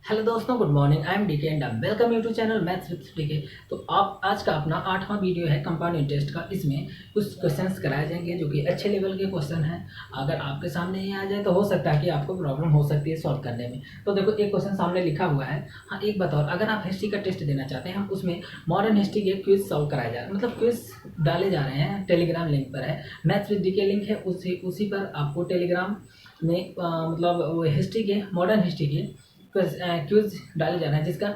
Hello दोस्तों, good morning. I am DK and welcome you to channel maths with DK. तो आप आज का अपना 8वां वीडियो है कंपाउंड इंटरेस्ट का। इसमें कुछ क्वेश्चंस कराए जाएंगे जो कि अच्छे लेवल के क्वेश्चन हैं। अगर आपके सामने ये आ जाए तो हो सकता है कि आपको प्रॉब्लम हो सकती है सॉल्व करने में। तो देखो, एक क्वेश्चन सामने लिखा हुआ है। हाँ, एक बताओ, अगर आप हिस्ट्री का टेस्ट देना चाहते हैं, हम उसमें मॉडर्न हिस्ट्री के क्विज सॉल्व कराए जा रहे हैं, मतलब क्विज डाले जा रहे हैं। टेलीग्राम लिंक पर है, मैथ्स विद डीके लिंक है, उसी पर आपको टेलीग्राम में मतलब हिस्ट्री के, मॉडर्न हिस्ट्री के क्यूज डाले जा रहे हैं, जिसका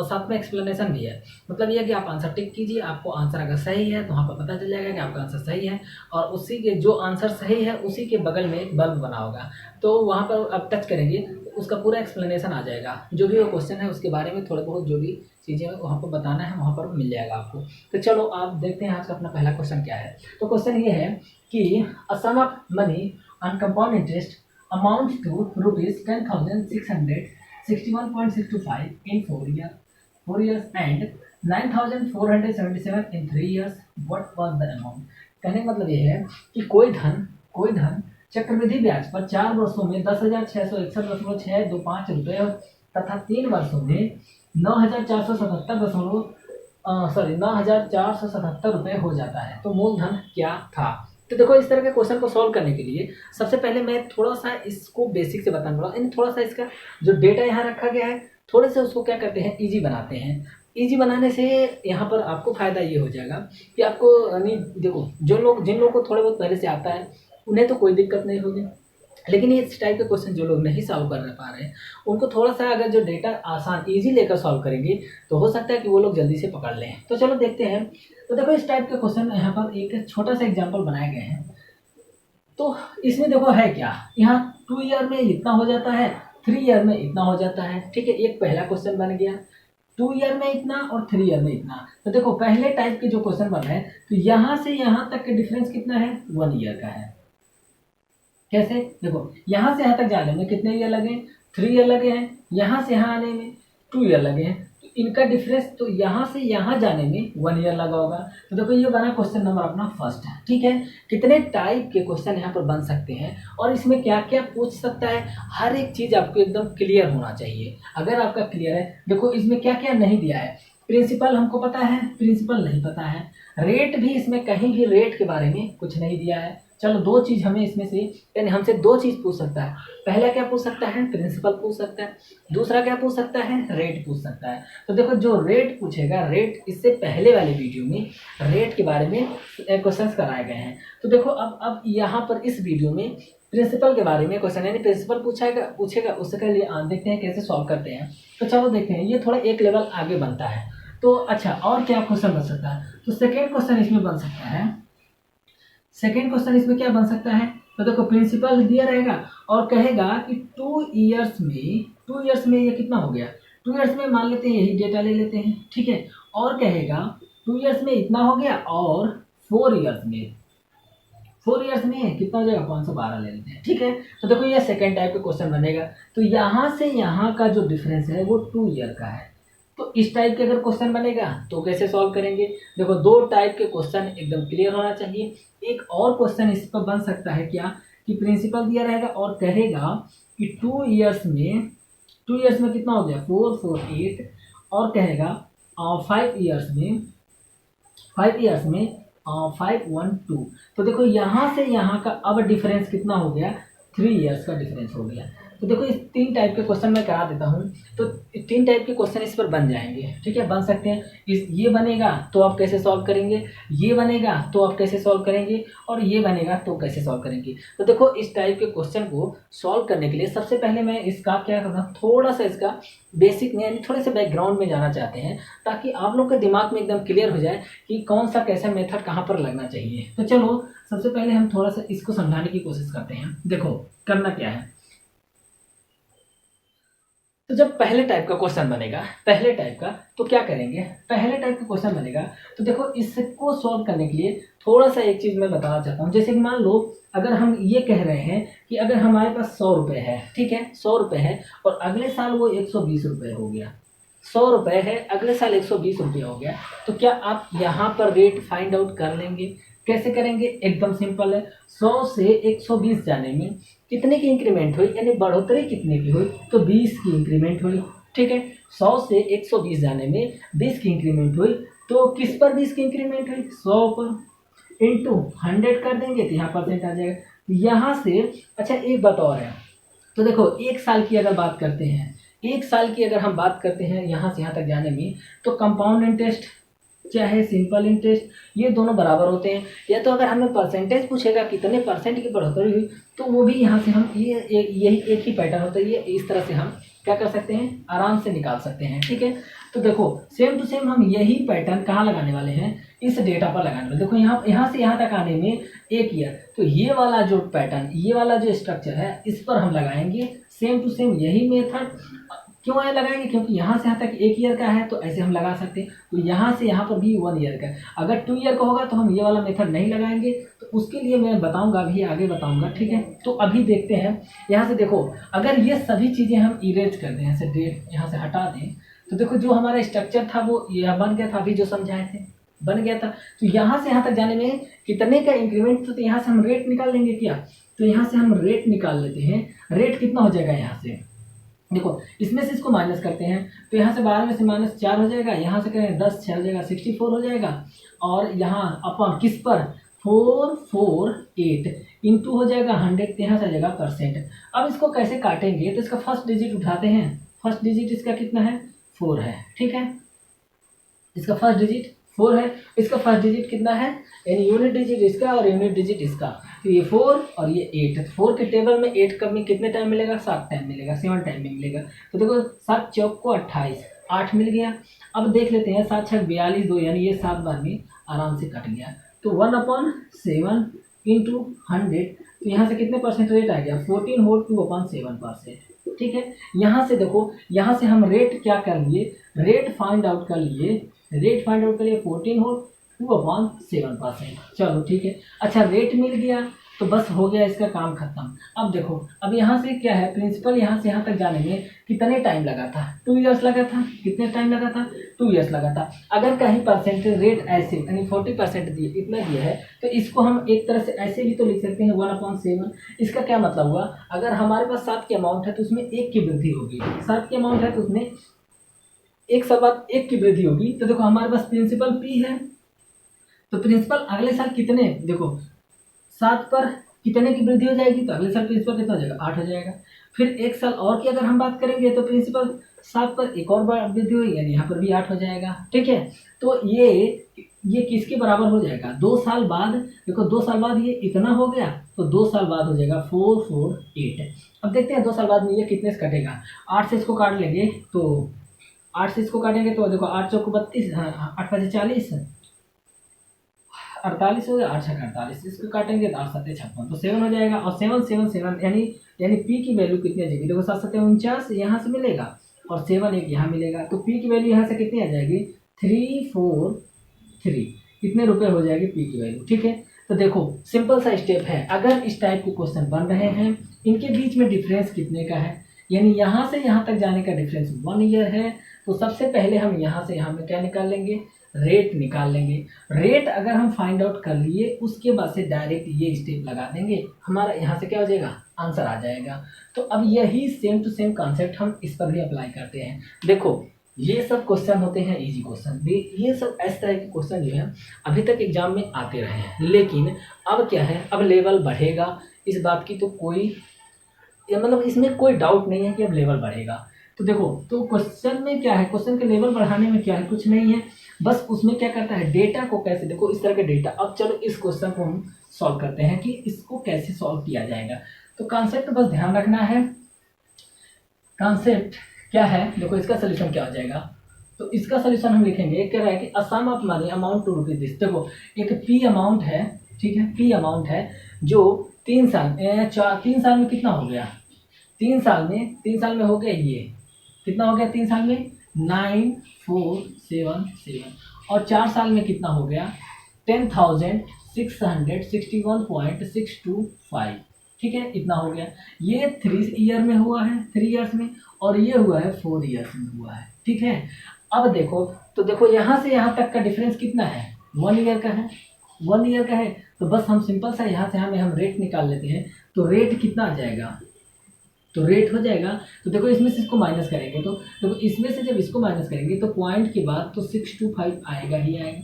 साथ में एक्सप्लेनेशन भी है। मतलब यह कि आप आंसर टिक कीजिए, आपको आंसर अगर सही है तो वहाँ पर पता चल जाएगा कि आपका आंसर सही है, और उसी के जो आंसर सही है उसी के बगल में एक बल्ब बना होगा। तो वहाँ पर आप टच करेंगे तो उसका पूरा एक्सप्लेनेशन आ जाएगा। जो भी वो क्वेश्चन है उसके बारे में थोड़ा बहुत जो भी चीज़ें वहाँ पर बताना है वहाँ पर मिल जाएगा आपको। तो चलो आप देखते हैं आज का अपना पहला क्वेश्चन क्या है। तो क्वेश्चन ये है कि a sum of money on compound interest amount to ₹10,661.625 in 4 years and 9,477 in 3 years. What was the amount? कहने का मतलब ये है कि कोई धन चक्रवृद्धि ब्याज पर 4 वर्षों में 10,661.625 रुपये तथा 3 वर्षों में 9,477 रुपये हो जाता है। तो मूलधन क्या था? तो देखो, इस तरह के क्वेश्चन को सॉल्व करने के लिए सबसे पहले मैं थोड़ा सा इसको बेसिक से बताना पड़ा, यानी थोड़ा सा इसका जो डेटा यहाँ रखा गया है थोड़े से उसको क्या करते हैं, इजी बनाते हैं। इजी बनाने से यहाँ पर आपको फ़ायदा ये हो जाएगा कि आपको, यानी देखो, जिन लोगों को थोड़े बहुत पहले से आता है उन्हें तो कोई दिक्कत नहीं होगी, लेकिन ये इस टाइप के क्वेश्चन जो लोग नहीं सॉल्व कर पा रहे हैं उनको थोड़ा सा अगर जो डेटा आसान इजी लेकर सॉल्व करेंगे तो हो सकता है कि वो लोग जल्दी से पकड़ लें। तो चलो देखते हैं। तो देखो, इस टाइप के क्वेश्चन यहाँ पर एक छोटा सा एग्जाम्पल बनाए गए हैं। तो इसमें देखो है क्या, यहाँ 2 ईयर में इतना हो जाता है, 3 ईयर में इतना हो जाता है। ठीक है, एक पहला क्वेश्चन बन गया, 2 ईयर में इतना और 3 ईयर में इतना। तो देखो, पहले टाइप के जो क्वेश्चन बन रहे हैं तो यहाँ से यहाँ तक का डिफरेंस कितना है, 1 ईयर का है। कैसे? देखो, यहाँ से यहाँ तक जाने में कितने ईयर लगे, 3 ईयर लगे हैं। यहाँ से यहाँ आने में 2 ईयर लगे हैं। तो इनका डिफरेंस तो यहाँ से यहाँ जाने में 1 ईयर लगा होगा। तो देखो, ये बना क्वेश्चन नंबर अपना फर्स्ट है। ठीक है, कितने टाइप के क्वेश्चन यहाँ पर बन सकते हैं और इसमें क्या क्या पूछ सकता है, हर एक चीज़ आपको एकदम क्लियर होना चाहिए। अगर आपका क्लियर है, देखो इसमें क्या क्या नहीं दिया है। प्रिंसिपल हमको पता है, प्रिंसिपल नहीं पता है। रेट भी इसमें कहीं भी रेट के बारे में कुछ नहीं दिया है। चलो, 2 चीज़ हमें इसमें से, यानी हमसे 2 चीज़ पूछ सकता है। पहला क्या पूछ सकता है, प्रिंसिपल पूछ सकता है। दूसरा क्या पूछ सकता है, रेट पूछ सकता है। तो देखो, जो रेट पूछेगा, रेट इससे पहले वाले वीडियो में रेट के बारे में क्वेश्चंस कराए गए हैं। तो देखो, अब यहाँ पर इस वीडियो में प्रिंसिपल के बारे में क्वेश्चन, यानी प्रिंसिपल पूछेगा उसके लिए देखते हैं कैसे सॉल्व करते हैं। तो चलो देखते हैं, ये थोड़ा एक लेवल आगे बनता है। तो अच्छा, और क्या क्वेश्चन बन सकता है? तो सेकेंड क्वेश्चन इसमें बन सकता है। सेकेंड क्वेश्चन इसमें क्या बन सकता है? तो देखो, प्रिंसिपल दिया रहेगा और कहेगा कि 2 ईयर्स में ये कितना हो गया। 2 ईयर्स में मान लेते हैं, यही डेटा ले लेते हैं। ठीक है, और कहेगा 2 ईयर्स में इतना हो गया, और 4 ईयर्स में कितना हो जाएगा, 512 ले लेते हैं। ठीक है, तो देखो, ये सेकेंड टाइप का क्वेश्चन बनेगा। तो यहाँ से यहाँ का जो डिफरेंस है वो 2 ईयर का है। तो इस टाइप के अगर क्वेश्चन बनेगा तो कैसे सॉल्व करेंगे? देखो, 2 टाइप के क्वेश्चन एकदम क्लियर होना चाहिए। एक और क्वेश्चन इस पर बन सकता है क्या, कि प्रिंसिपल दिया रहेगा और कहेगा कि 2 ईयर्स में कितना हो गया, 448, और कहेगा 5 ईयर्स में 512। तो देखो, यहाँ से यहाँ का अब डिफरेंस कितना हो गया, 3 ईयर्स का डिफरेंस हो गया। तो देखो, इस 3 टाइप के क्वेश्चन मैं करा देता हूँ। तो 3 टाइप के क्वेश्चन इस पर बन जाएंगे। ठीक है, बन सकते हैं। ये बनेगा तो आप कैसे सॉल्व करेंगे, ये बनेगा तो आप कैसे सॉल्व करेंगे, और ये बनेगा तो कैसे सॉल्व करेंगे। तो देखो, इस टाइप के क्वेश्चन को सॉल्व करने के लिए सबसे पहले मैं इसका क्या करना, थोड़ा सा इसका बेसिक में, यानी थोड़े से बैकग्राउंड में जाना चाहते हैं, ताकि आप लोग के दिमाग में एकदम क्लियर हो जाए कि कौन सा कैसा मेथड कहाँ पर लगना चाहिए। तो चलो, सबसे पहले हम थोड़ा सा इसको समझाने की कोशिश करते हैं। देखो, करना क्या है। तो जब पहले टाइप का क्वेश्चन बनेगा, तो क्या करेंगे, पहले टाइप का क्वेश्चन बनेगा तो देखो, इसको सॉल्व करने के लिए थोड़ा सा एक चीज़ मैं बताना चाहता हूँ। जैसे कि मान लो, अगर हम ये कह रहे हैं कि अगर हमारे पास 100 रुपये है, ठीक है, 100 रुपये है, और अगले साल वो 120 रुपये हो गया। 100 रुपये है, अगले साल 120 रुपये हो गया। तो क्या आप यहाँ पर रेट फाइंड आउट कर लेंगे? कैसे करेंगे? एकदम सिंपल है। 100 से 120 जाने में कितने की इंक्रीमेंट हुई, यानी बढ़ोतरी कितने की हुई, तो 20 की इंक्रीमेंट हुई। ठीक है, 100 से 120 जाने में 20 की इंक्रीमेंट हुई, तो किस पर 20 की इंक्रीमेंट हुई? 100 पर, इंटू 100 कर देंगे तो यहाँ परसेंट आ जाएगा। यहाँ से अच्छा एक बात और है, तो देखो 1 साल की अगर बात करते हैं, 1 साल की अगर हम बात करते हैं यहाँ से यहाँ तक जाने में, तो कंपाउंड इंटरेस्ट चाहे सिंपल इंटरेस्ट, ये दोनों बराबर होते हैं। या तो अगर हमें परसेंटेज पूछेगा कितने परसेंट की बढ़ोतरी हुई, तो वो भी यहाँ से हम यही एक ही पैटर्न होता है, ये इस तरह से हम क्या कर सकते हैं, आराम से निकाल सकते हैं। ठीक है, तो देखो सेम टू सेम हम यही पैटर्न कहाँ लगाने वाले हैं, इस डेटा पर लगाने वाले। देखो यहाँ से यहाँ तक आने में 1 ईयर, तो ये वाला जो पैटर्न, ये वाला जो स्ट्रक्चर है, इस पर हम लगाएंगे सेम टू सेम यही मेथड। क्यों ये लगाएंगे? क्योंकि यहाँ से यहाँ तक 1 ईयर का है, तो ऐसे हम लगा सकते हैं। तो यहाँ से यहाँ पर भी 1 ईयर का है। अगर 2 ईयर का होगा तो हम ये वाला मेथड नहीं लगाएंगे, तो उसके लिए मैं बताऊंगा, अभी आगे बताऊंगा। ठीक है, तो अभी देखते हैं। यहाँ से देखो, अगर ये सभी चीज़ें हम इरेज कर दें, ऐसे डेट यहाँ से हटा दें, तो देखो जो हमारा स्ट्रक्चर था वो यह बन गया था, अभी जो समझाए थे बन गया था। तो यहाँ से यहाँ तक जाने में कितने का इंक्रीमेंट, तो यहाँ से हम रेट निकाल लेंगे क्या? तो यहाँ से हम रेट निकाल लेते हैं। रेट कितना हो जाएगा? यहाँ से देखो, इसमें से इसको माइनस करते हैं, तो यहाँ से 12 में से -4 हो जाएगा, यहाँ से करें 10 6 हो जाएगा, 64 हो जाएगा। और यहाँ अपन किस पर, 448 इंटू हो जाएगा 100, तो यहाँ से आ जाएगा परसेंट। अब इसको कैसे काटेंगे, तो इसका फर्स्ट डिजिट उठाते हैं। फर्स्ट डिजिट इसका कितना है? 4 है। ठीक है, इसका फर्स्ट डिजिट 4 है, इसका फर्स्ट डिजिट कितना है, यानी यूनिट डिजिट इसका और यूनिट डिजिट इसका। तो ये 4 और ये 8, 4 के टेबल में 8 कब में कितने टाइम मिलेगा? 7 टाइम मिलेगा, 7 टाइम में मिलेगा। तो देखो 7 चौक को 28, 8 मिल गया। अब देख लेते हैं, 7 6 42, 2, यानी ये 7 बार में आराम से कट गया। तो 1/7 इंटू 100, तो यहाँ से कितने परसेंट रेट आ गया? 14 हो 2/7%। ठीक है, यहाँ से देखो, यहाँ से हम रेट क्या कर लिए, रेट फाइंड आउट कर लिए, रेट फाइंड आउट कर लिए 14 हो 2/7%। चलो ठीक है, अच्छा रेट मिल गया, तो बस हो गया इसका काम खत्म। अब देखो, अब यहाँ से क्या है, प्रिंसिपल यहाँ से यहाँ तक जाने में कितने टाइम लगा था? 2 ईयर्स लगा था। कितने टाइम लगा था? 2 ईयर्स लगा था। अगर कहीं परसेंटेज रेट ऐसे यानी 40% दिए, इतना दिया है, तो इसको हम एक तरह से ऐसे भी तो लिख सकते हैं 1/7। इसका क्या मतलब हुआ, अगर हमारे पास 7 की अमाउंट है तो उसमें 1 की वृद्धि होगी। 7 की अमाउंट है तो उसमें 1 साल बाद 1 की वृद्धि होगी। तो देखो हमारे पास प्रिंसिपल P है, तो प्रिंसिपल अगले साल कितने, देखो 7 पर कितने की वृद्धि हो जाएगी, तो अगले साल प्रिंसिपल कितना हो जाएगा? 8 हो जाएगा। फिर 1 साल और की अगर हम बात करेंगे, तो प्रिंसिपल 7 पर एक और बार वृद्धि हुई, यानी यहाँ पर भी 8 हो जाएगा। ठीक है, तो ये किसके बराबर हो जाएगा? 2 साल बाद, देखो 2 साल बाद ये इतना हो गया, तो 2 साल बाद हो जाएगा 448। अब देखते हैं 2 साल बाद में ये कितने से कटेगा। 8 से इसको काट लेंगे, तो 8 से इसको काटेंगे तो देखो 8 चौक 32, 8 5 40, 48 हो गया, 8 6 48, इसको काटेंगे तो 8 7 56, तो 7 हो जाएगा। और 7 7 7 यानी पी की वैल्यू कितनी आ जाएगी? देखो 7 7 49 यहाँ से मिलेगा, और 7 एक यहाँ मिलेगा, तो पी की वैल्यू यहाँ से कितनी आ जाएगी? 343, कितने रुपए हो जाएगी पी की वैल्यू। ठीक है, तो देखो सिंपल सा स्टेप है। अगर इस टाइप के क्वेश्चन बन रहे हैं, इनके बीच में डिफरेंस कितने का है, यानी यहाँ से यहाँ तक जाने का डिफरेंस 1 ईयर है, तो सबसे पहले हम यहाँ से यहाँ में क्या निकाल लेंगे? रेट निकाल लेंगे। रेट अगर हम फाइंड आउट कर लिए, उसके बाद से डायरेक्ट ये स्टेप लगा देंगे, हमारा यहाँ से क्या हो जाएगा? आंसर आ जाएगा। तो अब यही सेम टू सेम कॉन्सेप्ट हम इस पर भी अप्लाई करते हैं। देखो ये सब क्वेश्चन होते हैं इजी क्वेश्चन, ये सब इस तरह के क्वेश्चन जो है अभी तक एग्जाम में आते रहे हैं, लेकिन अब क्या है, अब लेवल बढ़ेगा, इस बात की तो कोई मतलब इसमें कोई डाउट नहीं है कि अब लेवल बढ़ेगा। तो देखो, तो क्वेश्चन में क्या है, क्वेश्चन के लेवल बढ़ाने में क्या है, कुछ नहीं है, बस उसमें क्या करता है, डेटा को कैसे, देखो इस तरह के डेटा। अब चलो इस क्वेश्चन को हम सॉल्व करते हैं कि इसको कैसे सॉल्व किया जाएगा। तो कॉन्सेप्ट बस ध्यान रखना है, कॉन्सेप्ट क्या है। देखो इसका सोल्यूशन क्या हो जाएगा, तो इसका सोल्यूशन हम लिखेंगे, क्या रहा है कि a sum of money amount to rupees this. देखो एक पी अमाउंट है, ठीक है, पी अमाउंट है जो 3 साल 3 साल में कितना हो गया, 3 साल में हो गया, ये कितना हो गया 3 साल में 9477, और 4 साल में कितना हो गया 10,661.625। ठीक है, इतना हो गया। ये 3 ईयर में हुआ है, 3 ईयर्स में, और ये हुआ है 4 ईयर्स में हुआ है। ठीक है, अब देखो, तो देखो यहाँ से यहाँ तक का डिफरेंस कितना है, 1 ईयर का है, 1 ईयर का है। तो बस हम सिंपल सा यहाँ से हम रेट निकाल लेते हैं। तो रेट कितना आ जाएगा, तो रेट हो जाएगा। तो देखो इसमें से इसको माइनस करेंगे तो देखो इसमें से जब इसको माइनस करेंगे तो पॉइंट के बाद तो 625 आएगा ही आएगा।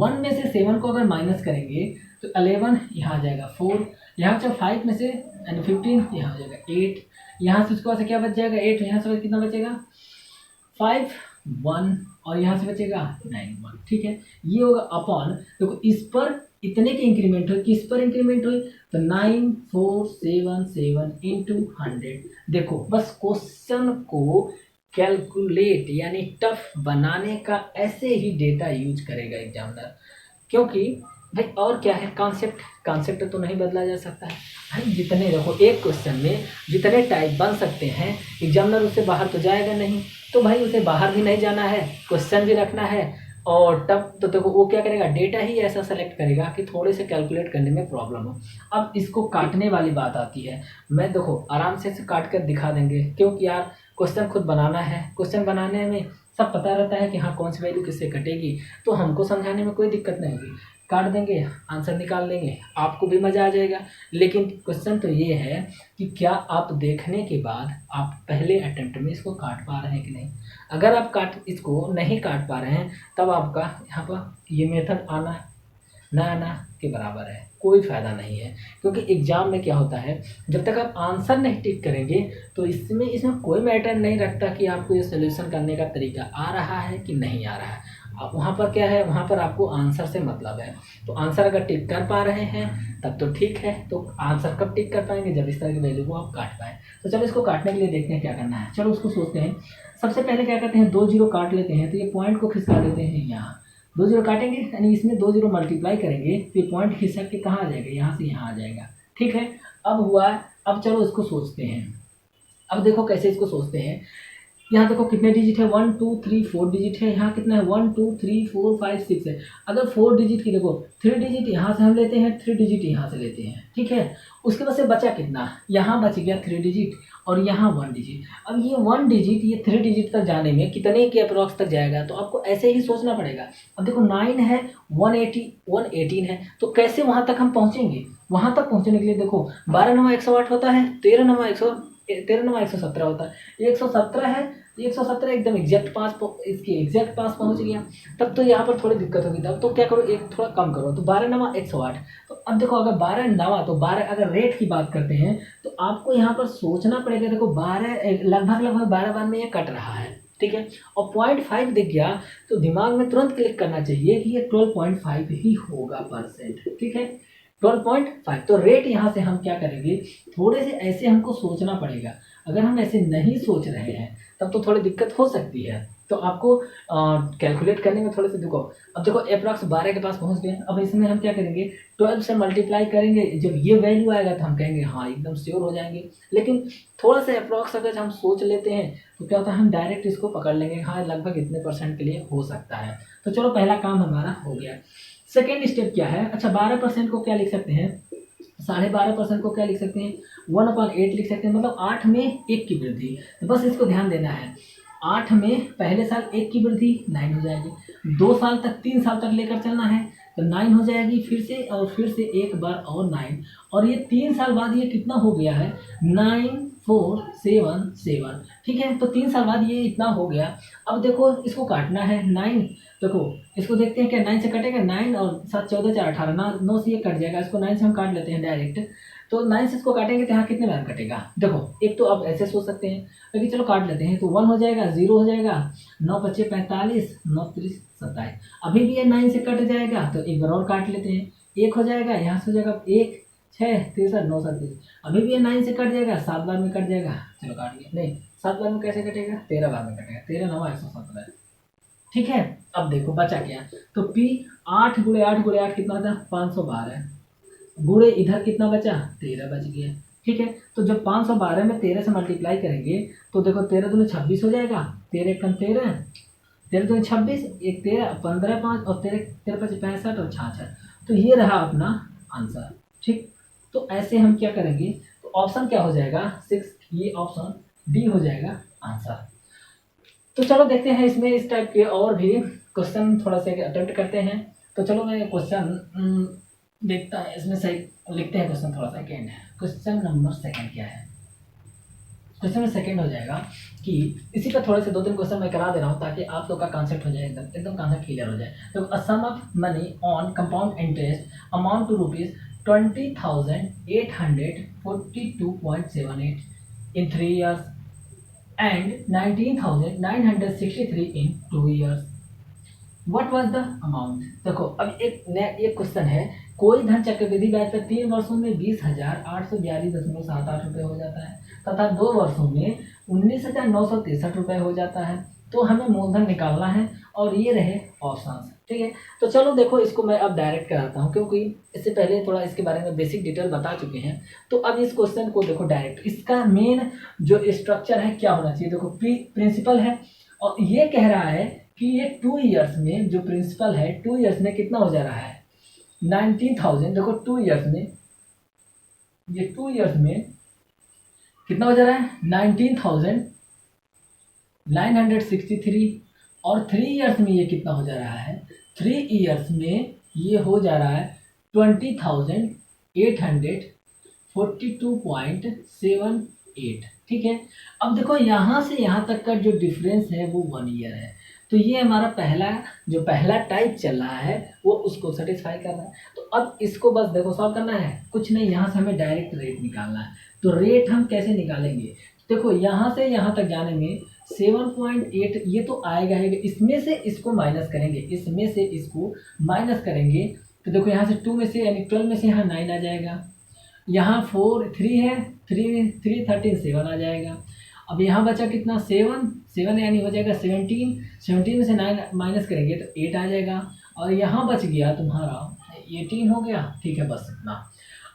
1 में से 7 को अगर माइनस करेंगे तो 11 यहाँ आ जाएगा 4, यहाँ से 5 में से 15 यहाँ आ जाएगा 8, यहाँ से उसके बाद से क्या बच जाएगा 8, यहाँ से कितना बचेगा 5 1 और यहाँ से बचेगा 9 1। ठीक है, ये होगा अपॉन देखो इस पर इतने की इंक्रीमेंट हुई, किस पर इंक्रीमेंट हुई तो 9477 इंटू 100। देखो बस क्वेश्चन को कैलकुलेट यानी टफ बनाने का ऐसे ही डेटा यूज करेगा एग्जामिनर, क्योंकि भाई और क्या है कॉन्सेप्ट तो नहीं बदला जा सकता है भाई। जितने देखो एक क्वेश्चन में जितने टाइप बन सकते हैं एग्जामिनर उससे बाहर तो जाएगा नहीं, तो भाई उसे बाहर भी नहीं जाना है, क्वेश्चन भी रखना है और तब तो देखो वो क्या करेगा डेटा ही ऐसा सेलेक्ट करेगा कि थोड़े से कैलकुलेट करने में प्रॉब्लम हो। अब इसको काटने वाली बात आती है, मैं देखो आराम से इसे काट कर दिखा देंगे, क्योंकि यार क्वेश्चन खुद बनाना है, क्वेश्चन बनाने में सब पता रहता है कि हाँ कौन सी वैल्यू किससे कटेगी, तो हमको समझाने में कोई दिक्कत नहीं होगी, काट देंगे आंसर निकाल देंगे, आपको भी मज़ा आ जाएगा। लेकिन क्वेश्चन तो ये है कि क्या आप देखने के बाद आप पहले अटेम्प्ट में इसको काट पा रहे हैं कि नहीं। अगर आप इसको नहीं काट पा रहे हैं तब आपका यहाँ पर ये मेथड आना ना आना के बराबर है, कोई फ़ायदा नहीं है। क्योंकि एग्ज़ाम में क्या होता है जब तक आप आंसर नहीं टिक करेंगे तो इसमें कोई मैटर नहीं रखता कि आपको ये सोल्यूशन करने का तरीका आ रहा है कि नहीं आ रहा है। अब वहाँ पर क्या है, वहाँ पर आपको आंसर से मतलब है। तो आंसर अगर टिक कर पा रहे हैं तब तो ठीक है, तो आंसर कब टिक कर पाएंगे जब इस तरह की वैल्यू को आप काट पाएँ। तो चलो इसको काटने के लिए देखते हैं क्या करना है। चलो उसको सोचते हैं। सबसे पहले क्या करते हैं 2 जीरो काट लेते हैं, तो ये पॉइंट को खिसका देते हैं यहाँ, 2 जीरो काटेंगे यानी इसमें 2 जीरो मल्टीप्लाई करेंगे तो ये पॉइंट खिसक के कहाँ आ जाएगा, यहाँ से यहाँ आ जाएगा। ठीक है, अब हुआ। अब चलो इसको सोचते हैं। अब देखो कैसे इसको सोचते हैं। यहाँ देखो कितने डिजिट है 1 2 3 4 डिजिट है, यहाँ कितना है 1 2 3 4 5 6 है। अगर 4 डिजिट की देखो 3 डिजिट यहाँ से हम लेते हैं, 3 डिजिट यहाँ से लेते हैं। ठीक है, उसके बाद से बचा कितना, यहाँ बच गया 3 डिजिट और यहाँ 1 डिजिट। अब ये 1 डिजिट ये 3 डिजिट तक जाने में कितने के अप्रॉक्स तक जाएगा, तो आपको ऐसे ही सोचना पड़ेगा। अब देखो 9 है 118 है, तो कैसे वहाँ तक हम पहुँचेंगे। वहाँ तक पहुँचने के लिए देखो 12 9 108 होता है, 13 9 117 होता है, 117 है, 117 एकदम इसके एग्जैक्ट पास पहुंच गया। तब तो यहाँ पर थोड़ी दिक्कत होगी, तब तो क्या करो एक थोड़ा कम करो, तो 12 9 108। तो अब देखो अगर 12 9 तो 12 अगर रेट की बात करते हैं तो आपको यहाँ पर सोचना पड़ेगा। देखो 12 लगभग 12 में ये कट रहा है। ठीक है, और 0.5 दिख गया तो दिमाग में तुरंत क्लिक करना चाहिए कि ये 12.5 ही होगा %। ठीक है, 12.5। तो रेट यहाँ से हम क्या करेंगे, थोड़े से ऐसे हमको सोचना पड़ेगा। अगर हम ऐसे नहीं सोच रहे हैं तब तो थोड़ी दिक्कत हो सकती है। तो आपको कैलकुलेट करने में थोड़े से देखो। अब देखो अप्रॉक्स 12 के पास पहुँच गए। अब इसमें हम क्या करेंगे 12 से मल्टीप्लाई करेंगे। जब ये वैल्यू आएगा तो हम कहेंगे हाँ एकदम श्योर हो जाएंगे। लेकिन थोड़ा सा अप्रॉक्स अगर हम सोच लेते हैं तो क्या होता है हम डायरेक्ट इसको पकड़ लेंगे, हाँ लगभग इतने % के लिए हो सकता है। तो चलो पहला काम हमारा हो गया। सेकेंड स्टेप क्या है, अच्छा 12% को क्या लिख सकते हैं, 12.5% को क्या लिख सकते हैं 1/8 लिख सकते हैं, मतलब 8 में 1 की वृद्धि। तो बस इसको ध्यान देना है, 8 में पहले साल 1 की वृद्धि 9 हो जाएगी, 2 साल तक 3 साल तक लेकर चलना है तो 9 हो जाएगी फिर से, और फिर से एक बार और 9, और ये 3 साल बाद ये कितना हो गया है 9477। ठीक है, तो 3 साल बाद ये इतना हो गया। अब देखो इसको काटना है 9, देखो इसको देखते हैं क्या 9 से कटेगा, 9 और 7 14 4 18 9 से ये कट जाएगा। इसको 9 से हम काट लेते हैं डायरेक्ट, तो 9 से इसको काटेंगे तो यहाँ कितने बार कटेगा। देखो एक तो आप ऐसे सोच सकते हैं, लेकिन चलो काट लेते हैं। तो 1 हो जाएगा, 0 हो जाएगा, 9 25 45, 9 30 27। अभी भी ये 9 से कट जाएगा तो एक बार और काट लेते हैं, 1 हो जाएगा, यहाँ से हो जाएगा 1 6 63 9 7 30। अभी भी ये 9 से कट जाएगा, 7 बार में कट जाएगा, चलो काट लिया। नहीं 7 बार में कैसे कटेगा, 13 बार में कटेगा, 13 9 117। ठीक है, अब देखो बचा क्या, तो P 8 × 8 × 8 कितना था 512, गुणे इधर कितना बचा 13 बच गया। ठीक है, तो जब 512 में 13 से मल्टीप्लाई करेंगे तो देखो 13 दूनी 26 हो जाएगा, 13 एकम 13, 13 दूनी 26, 1 13 15 5 और 13 13 5 65 और 66। तो ये रहा अपना आंसर। ठीक, तो ऐसे हम क्या करेंगे, तो ऑप्शन क्या हो जाएगा 6, ये ऑप्शन डी हो जाएगा आंसर। तो चलो देखते हैं इसमें इस टाइप के और भी क्वेश्चन थोड़ा सा अटेम्प्ट करते हैं। तो चलो मैं क्वेश्चन देखता है इसमें सही लिखते हैं क्वेश्चन थोड़ा सेकेंड। क्वेश्चन नंबर 2 क्या है, क्वेश्चन सेकंड हो जाएगा कि इसी पर थोड़े से 2-3 क्वेश्चन मैं करा दे रहा हूँ ताकि आप लोग का कॉन्सेप्ट हो जाए, एकदम एकदम कॉन्सेप्ट क्लियर हो जाए। तो a sum of money on compound interest amount to ₹20,842.78 in 3 years and 19,963 in 2 years. What was the amount. देखो अब एक क्वेश्चन है, कोई धन चक्रवृद्धि ब्याज पर 3 वर्षों में 20,842.78 रुपये हो जाता है तथा 2 वर्षों में 19,963 रुपये हो जाता है। तो हमें मूलधन निकालना है और ये रहे ऑप्शंस। ठीक है, तो चलो देखो इसको मैं अब डायरेक्ट कराता हूँ क्योंकि इससे पहले थोड़ा इसके बारे में बेसिक डिटेल बता चुके हैं। तो अब इस क्वेश्चन को देखो डायरेक्ट, इसका मेन जो स्ट्रक्चर है क्या होना चाहिए। देखो प्रिंसिपल है और ये कह रहा है कि ये 2 इयर्स में जो प्रिंसिपल है 2 इयर्स में कितना हो जा रहा है 19,000। देखो 2 इयर्स में, ये 2 इयर्स में कितना हो जा रहा है 19,963 और 3 इयर्स में ये कितना हो जा रहा है 3 इयर्स में ये हो जा रहा है 20,842.78। ठीक है, अब देखो यहाँ से यहाँ तक का जो डिफरेंस है वो 1 ईयर है। तो ये हमारा पहला टाइप चल रहा है वो उसको सेटिस्फाई कर रहा है। तो अब इसको बस देखो सॉल्व करना है, कुछ नहीं, यहाँ से हमें डायरेक्ट रेट निकालना है। तो रेट हम कैसे निकालेंगे, देखो यहाँ से यहाँ तक जाने में 7.8 ये तो आएगा ही, इसमें से इसको माइनस करेंगे, इसमें से इसको माइनस करेंगे। तो देखो यहाँ से 2 में से यानी 12 में से यहाँ 9 आ जाएगा, यहाँ 4 3 है, 3 13 7 आ जाएगा। अब यहाँ बचा कितना 7 यानी हो जाएगा 17 में से 9 माइनस करेंगे तो 8 आ जाएगा और यहाँ बच गया तुम्हारा 18 हो गया। ठीक है, बस इतना।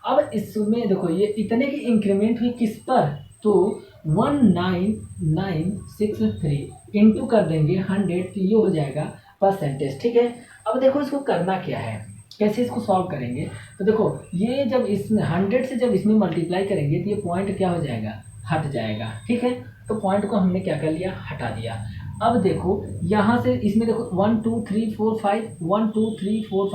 अब इसमें देखो ये इतने की इंक्रीमेंट हुई किस पर, तो 19,963 इंटू कर देंगे 100 तो ये हो जाएगा परसेंटेज। ठीक है, अब देखो इसको करना क्या है, कैसे इसको सॉल्व करेंगे। तो देखो ये जब इसमें 100 से जब इसमें मल्टीप्लाई करेंगे तो ये पॉइंट क्या हो जाएगा, हट जाएगा। ठीक है, तो पॉइंट को हमने क्या कर लिया, हटा दिया। अब देखो यहाँ से इसमें देखो 1 2 3 4 5 1 2 3 4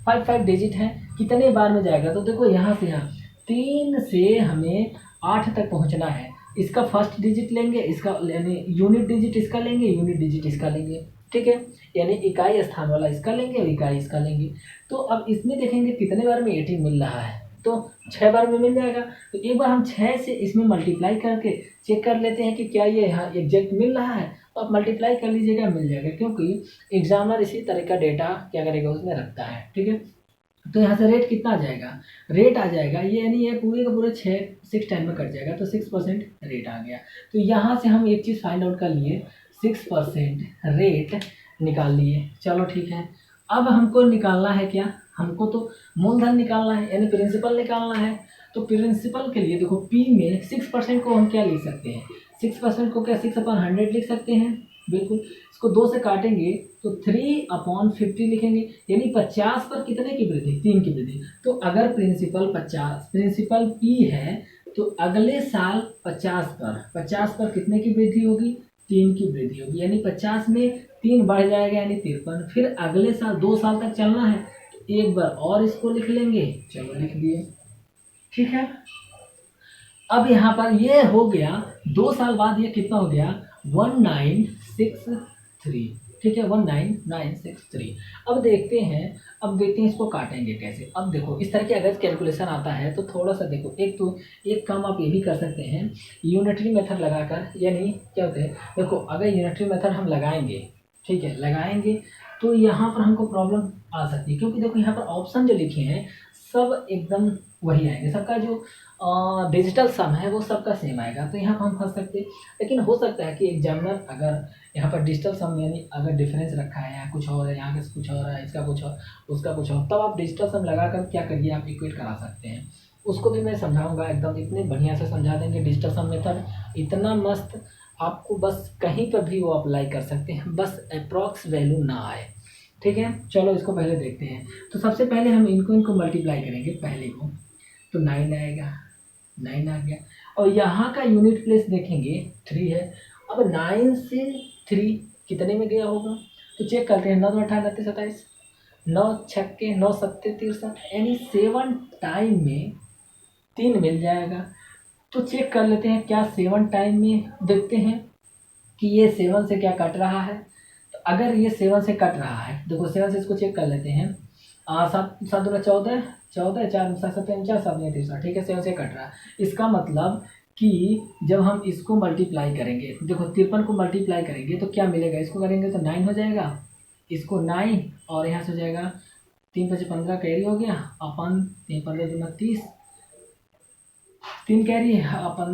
5 5 डिजिट है, कितने बार में जाएगा। तो देखो यहाँ से यहाँ 3 से हमें 8 तक पहुँचना है। इसका फर्स्ट डिजिट लेंगे, इसका यानी यूनिट डिजिट इसका लेंगे, यूनिट डिजिट इसका लेंगे। ठीक है, यानी इकाई स्थान वाला इसका लेंगे और इकाई इसका लेंगे। तो अब इसमें देखेंगे कितने बार में 18 मिल रहा है, तो 6 बार में मिल जाएगा। तो एक बार हम 6 से इसमें मल्टीप्लाई करके चेक कर लेते हैं कि क्या ये यहाँ एग्जैक्ट मिल रहा है। तो आप मल्टीप्लाई कर लीजिएगा, मिल जाएगा, क्योंकि एग्जामिनर इसी तरह का डेटा क्या करेगा उसमें रखता है। ठीक है, तो यहाँ से रेट कितना आ जाएगा, रेट आ जाएगा ये यानी ये पूरे का पूरे 6 10 में कट जाएगा तो 6% रेट आ गया। तो यहाँ से हम एक चीज़ फाइंड आउट कर लिए, 6% रेट निकाल लिए। चलो ठीक है, अब हमको निकालना है क्या, हमको तो मूलधन निकालना है यानी प्रिंसिपल निकालना है। तो प्रिंसिपल के लिए देखो P में 6% को हम क्या लिख सकते हैं, 6% को क्या 6/100 लिख सकते हैं, बिल्कुल। इसको 2 से काटेंगे तो 3/50 लिखेंगे, यानी 50 पर कितने की वृद्धि, 3 की वृद्धि। तो अगर प्रिंसिपल P है तो अगले साल 50 पर कितने की वृद्धि होगी, 3 की वृद्धि होगी, यानी 50 में 3 बढ़ जाएगा यानी 53। फिर अगले साल 2 साल तक चलना है तो एक बार और इसको लिख लेंगे। चलो लिख दिए, ठीक है। अब यहाँ पर ये हो गया 2 साल बाद ये कितना हो गया 1963। ठीक है, 19,963। अब देखते हैं इसको काटेंगे कैसे। अब देखो इस तरह के अगर कैलकुलेशन आता है तो थोड़ा सा देखो, एक काम आप ये भी कर सकते हैं यूनिटरी मेथड लगाकर, यानी क्या होता है देखो अगर यूनिटरी मेथड हम लगाएंगे, ठीक है लगाएंगे, तो यहाँ पर हमको प्रॉब्लम आ सकती है, क्योंकि देखो यहाँ पर ऑप्शन जो लिखे हैं सब एकदम वही आएंगे, सबका जो डिजिटल सम है वो सबका सेम आएगा, तो यहाँ पर हम फंस सकते हैं। लेकिन हो सकता है कि एग्जामिनर अगर यहाँ पर डिजिटल सम यानी अगर डिफरेंस रखा है या कुछ और है, यहाँ का कुछ और है, इसका कुछ और उसका कुछ और, तब आप डिजिटल सम लगा कर क्या करिए आप इक्वेट करा सकते हैं। उसको भी मैं समझाऊंगा, एकदम इतने बढ़िया से समझा देंगे डिजिटल सम मेथड, इतना मस्त आपको बस कहीं पर भी वो अप्लाई कर सकते हैं, बस अप्रॉक्स वैल्यू ना आए। ठीक है, चलो इसको पहले देखते हैं। तो सबसे पहले हम इनको मल्टीप्लाई करेंगे, पहले को तो 9 आएगा, 9 आ गया, और यहाँ का यूनिट प्लेस देखेंगे 3 है। अब 9 से 3 कितने में गया होगा, तो चेक करते हैं। 9 2 18 29 27, 9 छक्के 9 7 63, यानी 7 टाइम में 3 मिल जाएगा। तो चेक कर लेते हैं क्या 7 टाइम में देखते हैं कि ये 7 से क्या कट रहा है। तो अगर ये 7 से कट रहा है, देखो 7 से इसको चेक कर लेते हैं। 7 14, 14 4 7 7 49 7 3, ठीक है 7 से कट रहा है। इसका मतलब कि जब हम इसको मल्टीप्लाई करेंगे, देखो 53 को मल्टीप्लाई करेंगे तो क्या मिलेगा, इसको करेंगे तो 9 हो जाएगा, इसको 9 और यहाँ से हो जाएगा 3 5 15 कैरी हो गया अपन 3 15 2 30, 3 कैरी अपन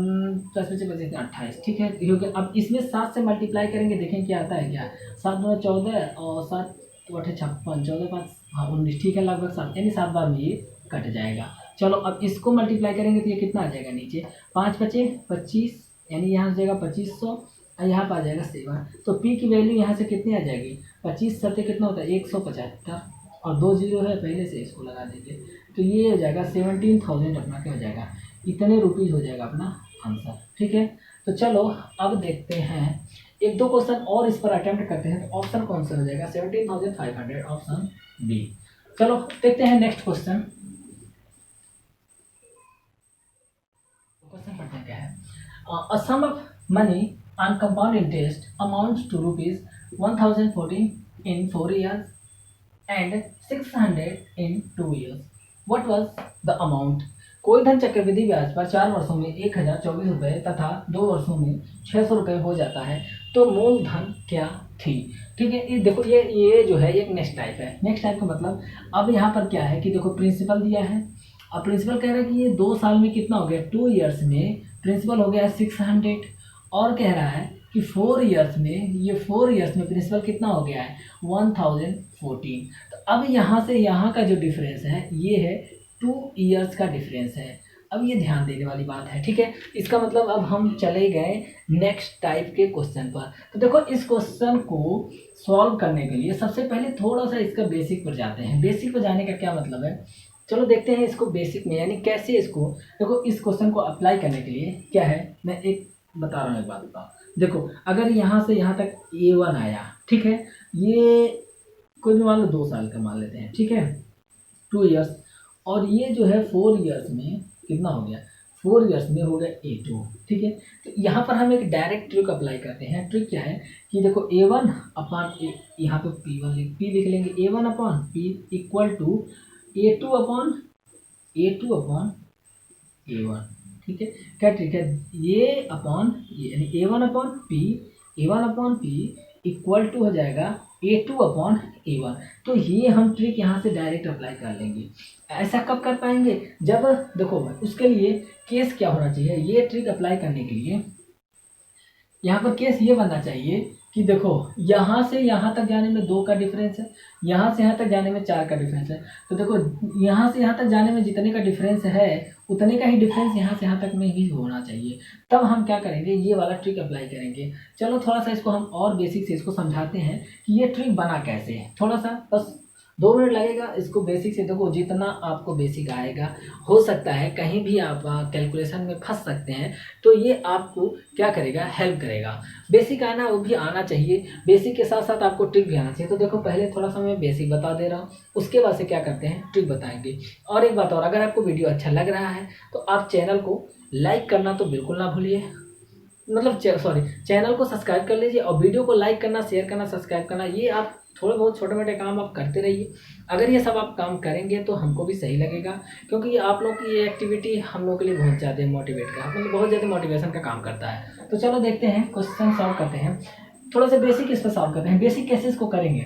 10 25 25 28, ठीक है ये हो गया। अब इसमें 7 से मल्टीप्लाई करेंगे, देखें क्या आता है, क्या 7 2 14 और 7 8 56 14 5 हाँ 19, ठीक है लगभग 7, यानी 7 बार में ये कट जाएगा। चलो अब इसको मल्टीप्लाई करेंगे तो ये कितना आ जाएगा, नीचे 5 5 25, यानी यहाँ आ जाएगा 2500 और यहाँ पर आ जाएगा 7। तो पी की वैल्यू यहाँ से कितनी आ जाएगी, 25 7 कितना होता है 175 और 2 जीरो है पहले से, इसको लगा देंगे तो ये हो जाएगा 17,000 अपना क्या हो जाएगा, इतने रुपीज़ हो जाएगा अपना आंसर, ठीक है। तो चलो अब देखते हैं 1-2 क्वेश्चन और इस पर अटेम्प्ट करते हैं। तो ऑप्शन कौन सा हो जाएगा, 17,500 ऑप्शन बी। चलो देखते हैं नेक्स्ट क्वेश्चन पढ़ते हैं क्या है। A sum of money on compound interest amounts to ₹1014 in 4 years and 600 in 2 years. What was the amount? कोई धन चक्रवृद्धि ब्याज पर 4 वर्षों में 1024 रुपये तथा 2 वर्षों में 600 रुपये हो जाता है, तो मूलधन क्या थी। ठीक है, ये देखो ये जो है एक नेक्स्ट टाइप है। नेक्स्ट टाइप का मतलब अब यहाँ पर क्या है कि देखो प्रिंसिपल दिया है, अब प्रिंसिपल कह रहा है कि ये 2 साल में कितना हो गया, 2 ईयर्स में प्रिंसिपल हो गया 600 और कह रहा है कि 4 ईयर्स में, ये 4 ईयर्स में प्रिंसिपल कितना हो गया है 1014। तो अब यहाँ से यहाँ का जो डिफरेंस है ये है 2 ईयर्स का डिफरेंस है। अब ये ध्यान देने वाली बात है, ठीक है। इसका मतलब अब हम चले गए नेक्स्ट टाइप के क्वेश्चन पर। तो देखो इस क्वेश्चन को सॉल्व करने के लिए सबसे पहले थोड़ा सा इसका बेसिक पर जाते हैं। बेसिक पर जाने का क्या मतलब है, चलो देखते हैं इसको बेसिक में, यानी कैसे इसको, देखो इस क्वेश्चन को अप्लाई करने के लिए क्या है, मैं एक बता रहा हूँ, एक बात बताओ। देखो अगर यहाँ से यहाँ तक A1 आया, ठीक है, ये कोई भी मान लो 2 साल का मान लेते हैं, ठीक है 2 ईयर्स, और ये जो है 4 ईयर्स में कितना हो गया, 4 ईयर्स में हो गया A2, ठीक है। तो यहाँ पर हम एक डायरेक्ट ट्रिक अप्लाई करते हैं। ट्रिक क्या है कि देखो A1 अपॉन यहाँ पे P1 लिख लेंगे, A1 upon P equal to A2 upon A1, ठीक है। क्या ट्रिक है, ये अपॉन यानी A1 upon P equal to हो जाएगा A2 अपॉन A1। तो ये हम ट्रिक यहाँ से डायरेक्ट अप्लाई कर लेंगे। ऐसा कब कर पाएंगे, जब देखो उसके लिए केस क्या होना चाहिए, ये ट्रिक अप्लाई करने के लिए यहाँ पर केस ये बनना चाहिए कि देखो यहाँ से यहाँ तक जाने में 2 का डिफरेंस है, यहाँ से यहाँ तक जाने में 4 का डिफरेंस है। तो देखो यहाँ से यहाँ तक जाने में जितने का डिफरेंस है उतने का ही डिफरेंस यहाँ से यहाँ तक में भी होना चाहिए। तब हम क्या करेंगे, ये वाला ट्रिक अप्लाई करेंगे। चलो थोड़ा सा इसको हम और बेसिक से इसको समझाते हैं कि ये ट्रिक बना कैसे है। थोड़ा सा बस 2 मिनट लगेगा इसको बेसिक से। देखो जितना आपको बेसिक आएगा, हो सकता है कहीं भी आप कैलकुलेशन में फंस सकते हैं, तो ये आपको क्या करेगा, हेल्प करेगा। बेसिक आना वो भी आना चाहिए, बेसिक के साथ साथ आपको ट्रिक भी आना चाहिए। तो देखो पहले थोड़ा सा मैं बेसिक बता दे रहा हूँ, उसके बाद से क्या करते हैं ट्रिक बताएंगे। और एक बात और, अगर आपको वीडियो अच्छा लग रहा है तो आप चैनल को लाइक करना तो बिल्कुल ना भूलिए, मतलब चैनल को सब्सक्राइब कर लीजिए, और वीडियो को लाइक करना, शेयर करना, सब्सक्राइब करना, ये आप थोड़े बहुत छोटे मोटे काम आप करते रहिए। अगर ये सब आप काम करेंगे तो हमको भी सही लगेगा, क्योंकि ये आप लोग की ये एक्टिविटी हम लोग के लिए बहुत ज़्यादा मोटिवेट का, मतलब बहुत ज़्यादा मोटिवेशन का काम करता है। तो चलो देखते हैं क्वेश्चन सॉल्व करते हैं, थोड़ा सा बेसिक इस पर सॉल्व करते हैं। बेसिक कैसे इसको करेंगे,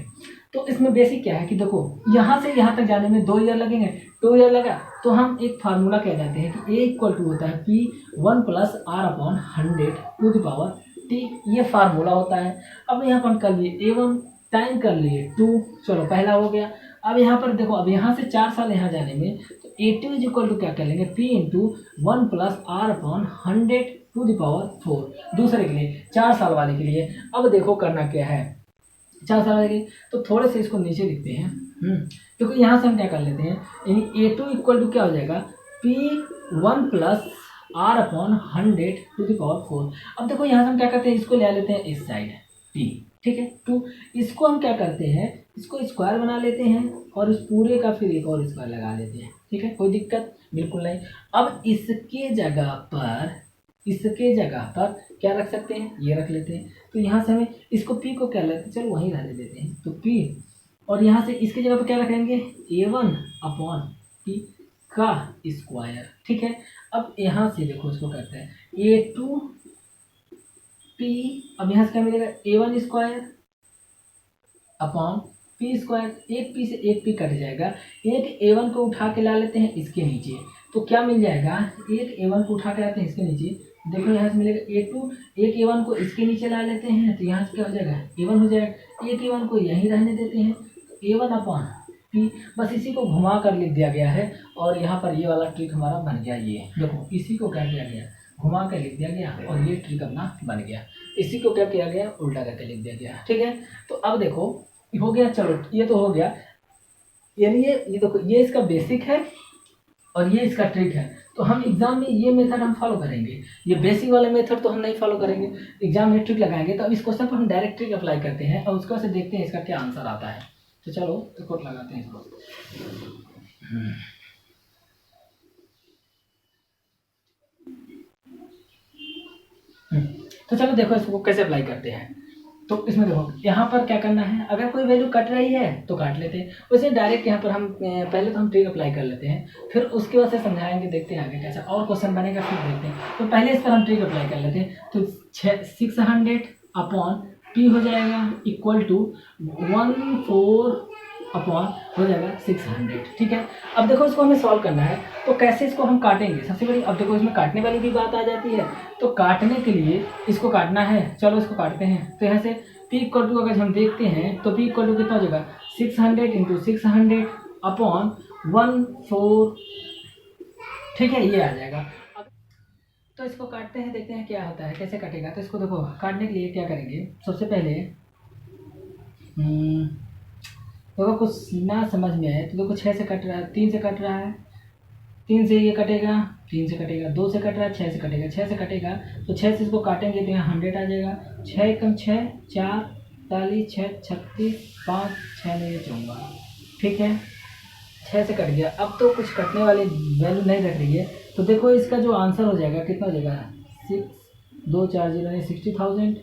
तो इसमें बेसिक क्या है कि देखो यहाँ से यहाँ तक जाने में 2 ईयर लगेंगे, 2 ईयर लगा तो हम एक फार्मूला कह जाते हैं कि A इक्वल टू होता है P1 + R अपॉन 100⁻T, ये फार्मूला होता है। अब यहाँ पर कर लिए A1 टाइम कर लिए 2, चलो पहला हो गया। अब यहाँ पर देखो, अब यहाँ से 4 साल यहाँ जाने में, तो A2 इज इक्वल टू क्या कर लेंगे, P इंटू 1 + R अपॉन 100⁴ दूसरे के लिए, 4 साल वाले के लिए। अब देखो करना क्या है, 4 साल वाले के, तो थोड़े से इसको नीचे लिखते हैं, क्योंकि यहाँ से हम क्या कर लेते हैं, यानी A2 इक्वल टू क्या हो जाएगा, P1 + R अपॉन 100⁴। अब देखो यहाँ से हम क्या करते हैं, इसको ले लेते हैं इस साइड P, ठीक है 2, इसको हम क्या करते हैं, इसको स्क्वायर बना लेते हैं और इस पूरे का फिर एक और स्क्वायर लगा लेते हैं, ठीक है, कोई दिक्कत बिल्कुल नहीं। अब इसके जगह पर इसके जगह पर क्या रख सकते हैं, ये रख लेते हैं। तो यहाँ से हमें इसको पी को क्या लेते हैं, चलो वहीं रहने देते हैं, तो पी, और यहाँ से इसकी जगह पर क्या रखेंगे, A1 अपॉन पी का स्क्वायर। ठीक है, अब यहाँ से देखो इसको करते हैं A2 पी, अब यहाँ से क्या मिलेगा, A1 square upon P square. एक पी से एक पी कट जाएगा, एक A1 को उठा के ला लेते हैं इसके नीचे, तो क्या मिल जाएगा, एक A1 को उठा के लाते हैं इसके नीचे, देखो यहाँ से मिलेगा A2, एक A1 को इसके नीचे ला लेते हैं, तो यहाँ से क्या हो जाएगा, A1 हो जाएगा, एक A1 को यहीं रहने देते हैं, A1 अपॉन पी, बस इसी को घुमा कर लिख दिया गया है। और यहाँ पर ये वाला ट्रिक हमारा बन गया, ये देखो इसी को क्या किया गया, घुमा कर लिख दिया गया, और ये ट्रिक अपना बन गया। इसी को क्या किया गया, उल्टा करके लिख दिया गया। ठीक है, तो अब देखो हो गया, चलो ये तो हो गया, यानी ये देखो ये इसका बेसिक है और ये इसका ट्रिक है। तो हम एग्जाम में ये मेथड हम फॉलो करेंगे, ये बेसिक वाले मेथड तो हम नहीं फॉलो करेंगे, एग्जाम में ट्रिक लगाएंगे। तो अब इस क्वेश्चन पर हम डायरेक्ट ट्रिक अप्लाई करते हैं और उसके बाद से देखते हैं इसका क्या आंसर आता है। तो चलो तो लगाते हैं इसको। तो चलो देखो इसको कैसे अप्लाई करते हैं। तो इसमें देखो यहाँ पर क्या करना है, अगर कोई वैल्यू कट रही है तो काट लेते हैं, वैसे डायरेक्ट यहाँ पर हम पहले तो हम ट्रिक अप्लाई कर लेते हैं, फिर उसके बाद से समझाएंगे, देखते हैं आगे कैसा और क्वेश्चन बनेगा, फिर देखते हैं। तो पहले इस पर हम ट्रिक अप्लाई कर लेते हैं। तो 600 अपॉन पी हो जाएगा इक्वल टू 14 अपॉन हो जाएगा 600। ठीक है, अब देखो इसको हमें सॉल्व करना है, तो कैसे इसको हम काटेंगे, सबसे बड़ी अब देखो इसमें काटने वाली भी बात आ जाती है। तो काटने के लिए इसको काटना है, चलो इसको काटते हैं। तो यहाँ से पी इक्वल टू अगर हम देखते हैं तो पी इक्वल टू कितना हो जाएगा, 600 इंटू 600 अपॉन 14। ठीक है, ये आ जाएगा। तो इसको काटते हैं, देखते हैं क्या होता है, कैसे कटेगा। तो इसको देखो काटने के लिए क्या करेंगे, सबसे पहले देखो कुछ ना समझ में आए तो देखो 6 से कट रहा है, 3 से कट रहा है, 3 से ये कटेगा, 3 से कटेगा, 2 से कट रहा है, 6 से कटेगा, 6 से कटेगा, तो 6 से इसको काटेंगे तो यहाँ 100 आ जाएगा। 6 कम 6 4 41 6 36 5 6 में 14। ठीक है, 6 से कट गया। अब तो कुछ कटने वाली वैल्यू नहीं रख रही है, तो देखो इसका जो आंसर हो जाएगा कितना हो जाएगा, 6240 60,000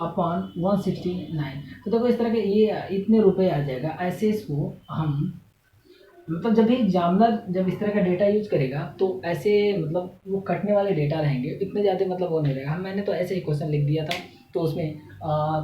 अपॉन 169। तो देखो इस तरह के ये इतने रुपए आ जाएगा। ऐसे इसको हम मतलब जब भी एग्जामिनर जब इस तरह का डेटा यूज करेगा तो ऐसे मतलब वो कटने वाले डेटा रहेंगे, इतने ज़्यादा मतलब वो नहीं रहेगा। मैंने तो ऐसे ही क्वेश्चन लिख दिया था, तो उसमें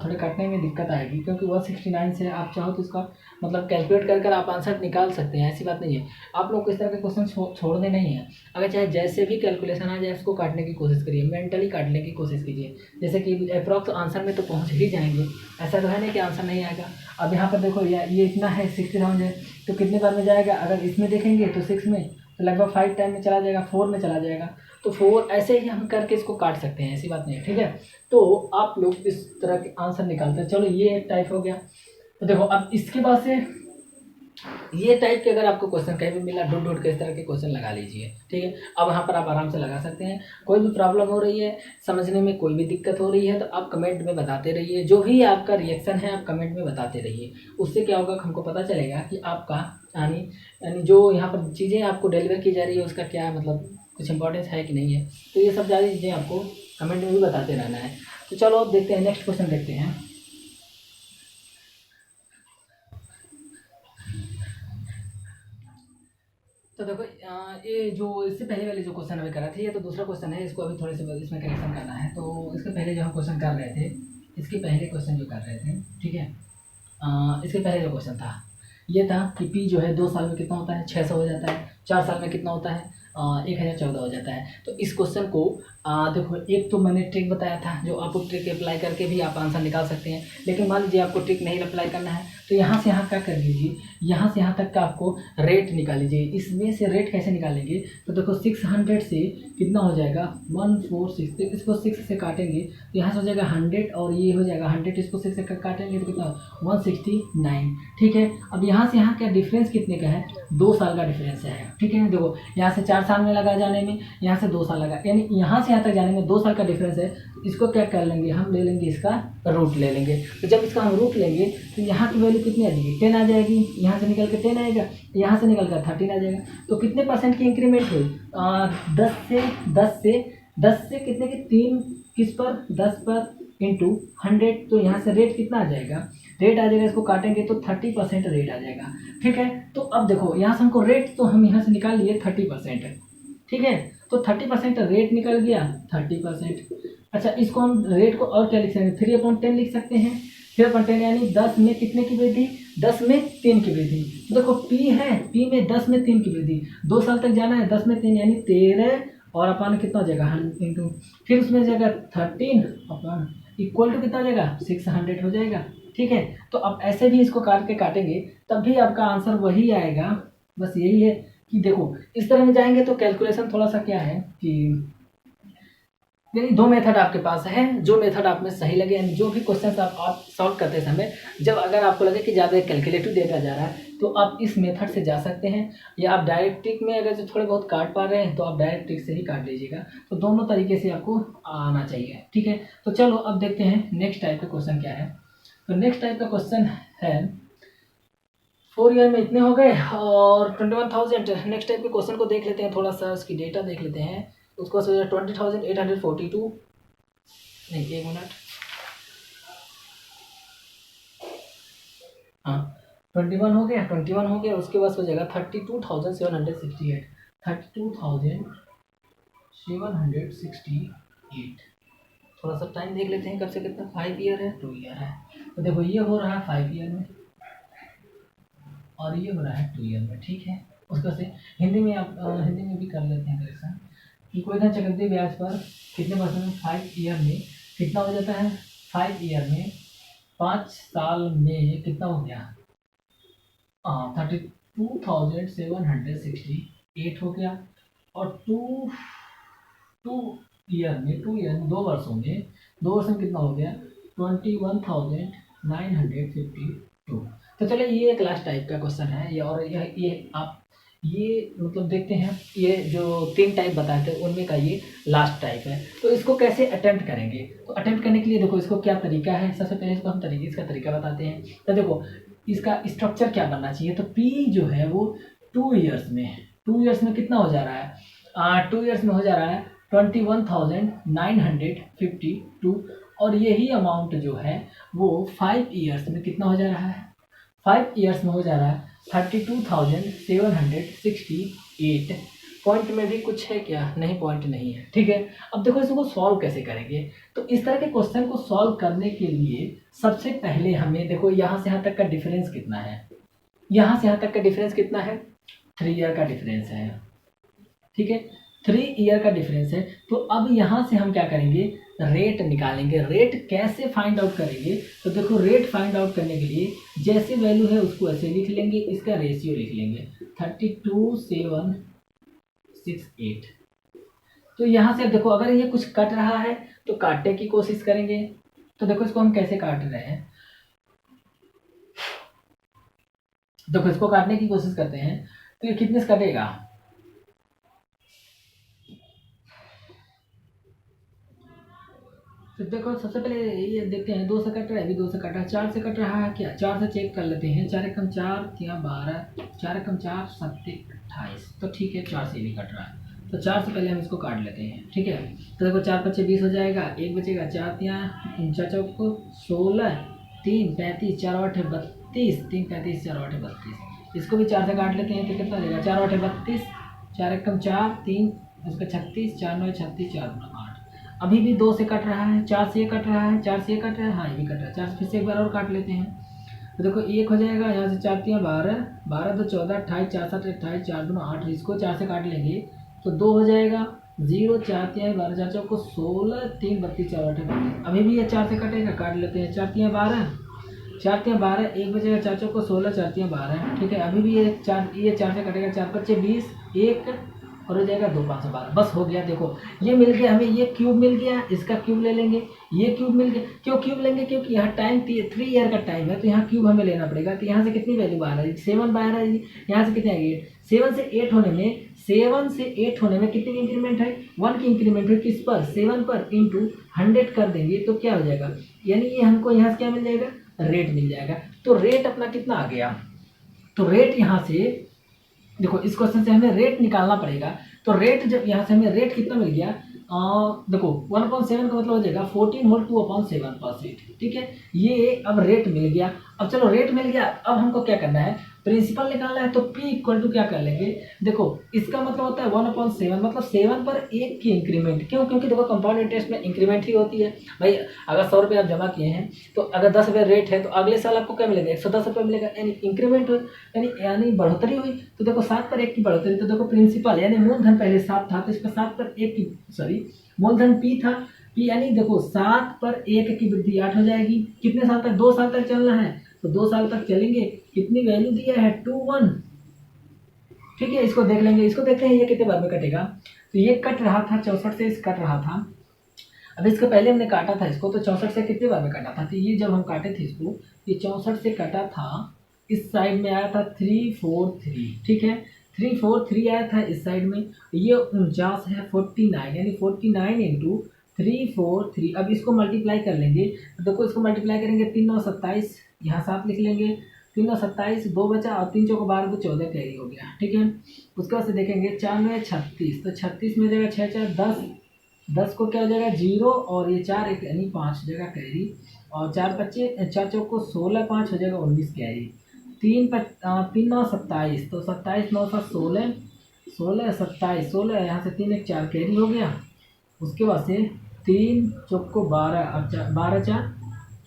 थोड़े कटने में दिक्कत आएगी, क्योंकि 169 से आप चाहो तो इसका मतलब कैलकुलेट कर कर आप आंसर निकाल सकते हैं, ऐसी बात नहीं है। आप लोग को इस तरह के क्वेश्चन छोड़ने नहीं है, अगर चाहे जैसे भी कैलकुलेशन आ जाए उसको काटने की कोशिश करिए, मेंटली काटने की कोशिश कीजिए, जैसे कि अप्रॉक्स आंसर में तो पहुँच ही जाएंगे। ऐसा तो है नहीं कि आंसर नहीं आएगा। अब यहाँ पर देखो ये इतना है 60,000 है, तो कितने बार में जाएगा, अगर इसमें देखेंगे तो 6 में, तो लगभग 5 टाइम में चला जाएगा, 4 में चला जाएगा। तो 4 ऐसे ही हम करके इसको काट सकते हैं, ऐसी बात नहीं है। ठीक है, तो आप लोग इस तरह के आंसर निकालते हैं। चलो ये एक टाइप हो गया। तो देखो अब इसके बाद से ये टाइप के अगर आपको क्वेश्चन कहीं भी मिला, ढूंढ ढूंढ के इस तरह के क्वेश्चन लगा लीजिए। ठीक है, अब यहाँ पर आप आराम से लगा सकते हैं। कोई भी प्रॉब्लम हो रही है, समझने में कोई भी दिक्कत हो रही है, तो आप कमेंट में बताते रहिए। जो भी आपका रिएक्शन है आप कमेंट में बताते रहिए। उससे क्या होगा, हमको पता चलेगा कि आपका यानी जो यहाँ पर चीज़ें आपको डिलीवर की जा रही है उसका क्या मतलब कुछ इंपॉर्टेंस है कि नहीं है। तो ये सब सारी चीज़ें आपको कमेंट में भी बताते रहना है। तो चलो अब देखते हैं, नेक्स्ट क्वेश्चन देखते हैं। तो देखो ये जो इससे पहले वाले जो क्वेश्चन अभी करा थे, ये तो दूसरा क्वेश्चन है, इसको अभी थोड़े से इसमें करेक्शन करना है। तो इसके पहले जो हम क्वेश्चन कर रहे थे, इसके पहले क्वेश्चन जो कर रहे थे, ठीक है, इसके पहले जो क्वेश्चन था ये था कि पी जो है 2 साल में कितना होता है, 600 हो जाता है। 4 साल में कितना होता है, 1014 हो जाता है। तो इस क्वेश्चन को देखो एक तो मैंने ट्रिक बताया था, जो आपको ट्रिक अप्लाई करके भी आप आंसर निकाल सकते हैं। लेकिन मान लीजिए आपको ट्रिक नहीं अप्लाई करना है, तो यहाँ से यहाँ क्या कर लीजिए, यहाँ से यहाँ तक का आपको रेट निकाल लीजिए। इसमें से रेट कैसे निकालेंगे, तो देखो 600 से कितना हो जाएगा 146, तो इसको 6 से काटेंगे तो यहाँ से हो जाएगा 100, और ये हो जाएगा 100, इसको 6 से काटेंगे तो कितना 169। ठीक है, अब यहाँ से यहाँ क्या डिफरेंस कितने का है, 2 साल का डिफरेंस है। ठीक है, देखो यहाँ से 4 साल में लगा जाने में, यहाँ से 2 साल लगा, यानी यहाँ से यहाँ तक जाने में 2 साल का डिफरेंस है। इसको क्या कर लेंगे, हम ले लेंगे इसका रूट ले लेंगे। तो जब इसका हम रूट लेंगे तो यहाँ की वैल्यू कितनी आ जाएगी, 10 आ जाएगी। यहाँ से निकल के 10 आएगा, यहाँ से निकल कर 13 आ जाएगा। तो कितने % की इंक्रीमेंट हुई, 10 से 10 से कितने के 3 किस पर 10 पर इंटू 100, तो यहाँ से रेट कितना आ जाएगा, रेट आ जाएगा, इसको काटेंगे तो 30% रेट आ जाएगा। ठीक है, तो अब देखो यहाँ से हमको रेट तो हम यहाँ से निकाल लिए 30%। ठीक है, तो 30% रेट निकल गया 30%। अच्छा, इसको हम रेट को और क्या लिख सकते हैं, 3/10 लिख सकते हैं। 3/10 यानी 10 में कितने की वृद्धि, 10 में 3 की वृद्धि। तो देखो P है, P में 10 में 3 की वृद्धि, 2 साल तक जाना है, 10 में 3 यानी 13 और अपन कितना हो जाएगा 100 इंटू, फिर उसमें जाएगा 13 अपन इक्वल टू कितना हो जाएगा 600 हो जाएगा। ठीक है, तो अब ऐसे भी इसको काट के काटेंगे तब भी आपका आंसर वही आएगा। बस यही है कि देखो इस तरह में जाएंगे तो कैलकुलेशन थोड़ा सा क्या है कि यानी दो मेथड आपके पास है, जो मेथड आप में सही लगे, यानी जो भी क्वेश्चन आप सॉल्व करते समय जब अगर आपको लगे कि ज़्यादा कैलकुलेटिव डेटा जा रहा है तो आप इस मेथड से जा सकते हैं, या आप डायरेक्ट ट्रिक में अगर जो थोड़े बहुत काट पा रहे हैं तो आप डायरेक्ट ट्रिक से ही काट लीजिएगा। तो दोनों तरीके से आपको आना चाहिए। ठीक है, तो चलो अब देखते हैं नेक्स्ट टाइप का क्वेश्चन क्या है। तो नेक्स्ट टाइप का क्वेश्चन है 4 ईयर में इतने हो गए और 21,000। नेक्स्ट टाइप के क्वेश्चन को देख लेते हैं, थोड़ा सा उसकी डेटा देख लेते हैं। उसको 20,842 नहीं, एक मिनट, हाँ 21 हो गया, 21 हो गया, उसके बाद हो जाएगा 32,768, 32,768। थोड़ा सा टाइम देख लेते हैं कब से कितना, 5 ईयर है 2 ईयर है। तो देखो ये हो रहा है 5 ईयर में और ये हो रहा है 2 ईयर में। ठीक है, उसका से हिंदी में आप हिंदी में भी कर लेते हैं करेक्शन कि कोई धन चक्रवृद्धि ब्याज पर कितने परसेंट 5 ईयर में कितना हो जाता है, 5 ईयर में 5 साल में कितना हो गया, 32,768 हो गया। और टू ईयर में 2 वर्षों में 2 वर्ष में कितना हो गया 21,952। तो चलिए ये एक लास्ट टाइप का क्वेश्चन है ये, और ये आप ये मतलब देखते हैं, ये जो 3 टाइप बताए थे उनमें का ये लास्ट टाइप है। तो इसको कैसे अटेम्प्ट करेंगे, तो अटेम्प्ट करने के लिए देखो इसको क्या तरीका है। सबसे पहले इसको हम इसका तरीका बताते हैं। तो देखो इसका स्ट्रक्चर क्या बनना चाहिए, तो P जो है वो 2 ईयर्स में कितना हो जा रहा है, 2 ईयर्स में हो जा रहा है 21,952, और यही अमाउंट जो है वो 5 ईयर्स में कितना हो जा रहा है, 5 ईयर्स में हो जा रहा है 32,768। पॉइंट में भी कुछ है क्या, नहीं पॉइंट नहीं है। ठीक है, अब देखो इसको सॉल्व कैसे करेंगे। तो इस तरह के क्वेश्चन को सॉल्व करने के लिए सबसे पहले हमें देखो यहाँ से यहाँ तक का डिफरेंस कितना है, यहाँ से यहाँ तक का डिफरेंस कितना है, 3 ईयर का डिफरेंस है। ठीक है, 3 ईयर का डिफरेंस है। तो अब यहाँ से हम क्या करेंगे, रेट निकालेंगे। रेट कैसे फाइंड आउट करेंगे, तो देखो रेट फाइंड आउट करने के लिए जैसे वैल्यू है उसको ऐसे लिख लेंगे, इसका रेशियो लिख लेंगे 32,768। तो यहाँ से देखो अगर ये कुछ कट रहा है तो काटने की कोशिश करेंगे। तो देखो इसको हम कैसे काट रहे हैं, देखो इसको काटने की कोशिश करते हैं तो ये कितने से कटेगा, तो देखो सबसे पहले ये देखते हैं 2 से कट रहा है, अभी 2 से कट रहा है, 4 से कट रहा है क्या, 4 से चेक कर लेते हैं। 4 एकम 4 3 12, 4 एकम 4 7 28, तो ठीक है 4 से भी कट रहा है। तो 4 से पहले हम इसको काट लेते हैं। ठीक है, तो देखो 4 5 20 हो जाएगा, 1 बचेगा, 4 3 4 चौक को 16, 3 35, 4 8 32, 3 35, 4 8 32। इसको भी 4 से काट लेते हैं तो कितना देगा, 4 8 32, 4 एकम 4 3 उसका 36, 4 9 36, 4 9 8। अभी भी 2 से कट रहा है, 4 से ये कट रहा है, 4 से ये कट रहा है, हाँ ये भी कट रहा है, 4 से फिर से एक बार और काट लेते हैं। तो देखो 1 हो जाएगा, यहाँ से 4 3 12, 12 2 14 28, 4 7 28, 4 2 8, इसको 4 से काट लेंगे तो 2 हो जाएगा, 0 4 3 12, 4 चौक को 16, 3 32, 4 8 32। अभी भी ये 4 से कटेगा, काट लेते हैं। 4 3 12, 4 3 12, 1 बचेगा, 4 चौक को 16, 4 3 12। ठीक है, अभी भी ये 4 से कटेगा, 4 5 20, 1 और हो जाएगा 2 5 12। बस हो गया। देखो ये मिल गया हमें, ये क्यूब मिल गया, इसका क्यूब ले लेंगे, ये क्यूब मिल गया। क्यों क्यूब लेंगे, क्योंकि यहाँ टाइम 3 ईयर का टाइम है तो यहाँ क्यूब हमें लेना पड़ेगा। तो यहाँ से कितनी वैल्यू बाहर है, 7 बाहर है, यहाँ से कितने आएगी 8। 7 से 8 होने में कितनी इंक्रीमेंट है, 1 की इंक्रीमेंट है, किस पर 7 पर इंटू 100 कर देंगे तो क्या हो जाएगा, यानी ये हमको यहाँ से क्या मिल जाएगा, रेट मिल जाएगा। तो रेट अपना कितना आ गया, तो रेट यहाँ से देखो इस क्वेश्चन से हमें रेट निकालना पड़ेगा। तो रेट जब यहाँ से हमें रेट कितना मिल गया, देखो 1/7 का मतलब हो जाएगा 14 होल 2/7%। ठीक है, ये अब रेट मिल गया। अब चलो रेट मिल गया, अब हमको क्या करना है, प्रिंसिपल निकालना है। तो P इक्वल टू क्या कर लेंगे, देखो इसका मतलब होता है 1/7, मतलब 7 पर 1 की इंक्रीमेंट। क्यों, क्योंकि देखो कंपाउंड इंटरेस्ट में इंक्रीमेंट ही होती है भाई। अगर 100 रुपये आप जमा किए हैं तो अगर 10 रुपये रेट है तो अगले साल आपको क्या मिलेगा, 110 रुपये मिलेगा, यानी इंक्रीमेंट हुई, यानी बढ़ोतरी हुई। तो देखो 7 पर 1 की बढ़ोतरी, तो देखो प्रिंसिपल यानी मूलधन पहले 7 था तो इस पर 7 पर 1 की, सॉरी मूलधन P था, P यानी देखो 7 पर 1 की वृद्धि 8 हो जाएगी। कितने साल तक, 2 साल तक चलना है, तो 2 साल तक चलेंगे। कितनी वैल्यू दिया है 21। ठीक है, इसको देख लेंगे, इसको देखते हैं ये कितने बार में कटेगा। तो ये कट रहा था 64 से, इस कट रहा था। अब इसके पहले हमने काटा था इसको, तो 64 से कितने बार में काटा था, तो ये जब हम काटे थे इसको, ये 64 से कटा था, इस साइड में आया था 343। ठीक है, 343 आया था इस साइड में। ये 49 है, 49 यानी 49 इंटू 343। अब इसको मल्टीप्लाई कर लेंगे, तो देखो इसको मल्टीप्लाई करेंगे, 3 9 27, यहाँ 7 लिख लेंगे, 3 9 27, 2 बचा और 3 चौको 12 तो 14 कैरी हो गया। ठीक है, उसके बाद से देखेंगे 4 9 36, तो 36 में हो जाएगा 6 4 10, 10 को क्या हो जाएगा 0, और ये 4 1 यानी 5 जगह कैरी, और 4 25, 4 चौको 16, 5 हो जाएगा 19 कैरी। 3 9 27, तो 27 9 7 16, 16 27, 16 यहाँ से 3 1 4 कैरी हो गया। उसके बाद से 3 चौको 12 और 12 4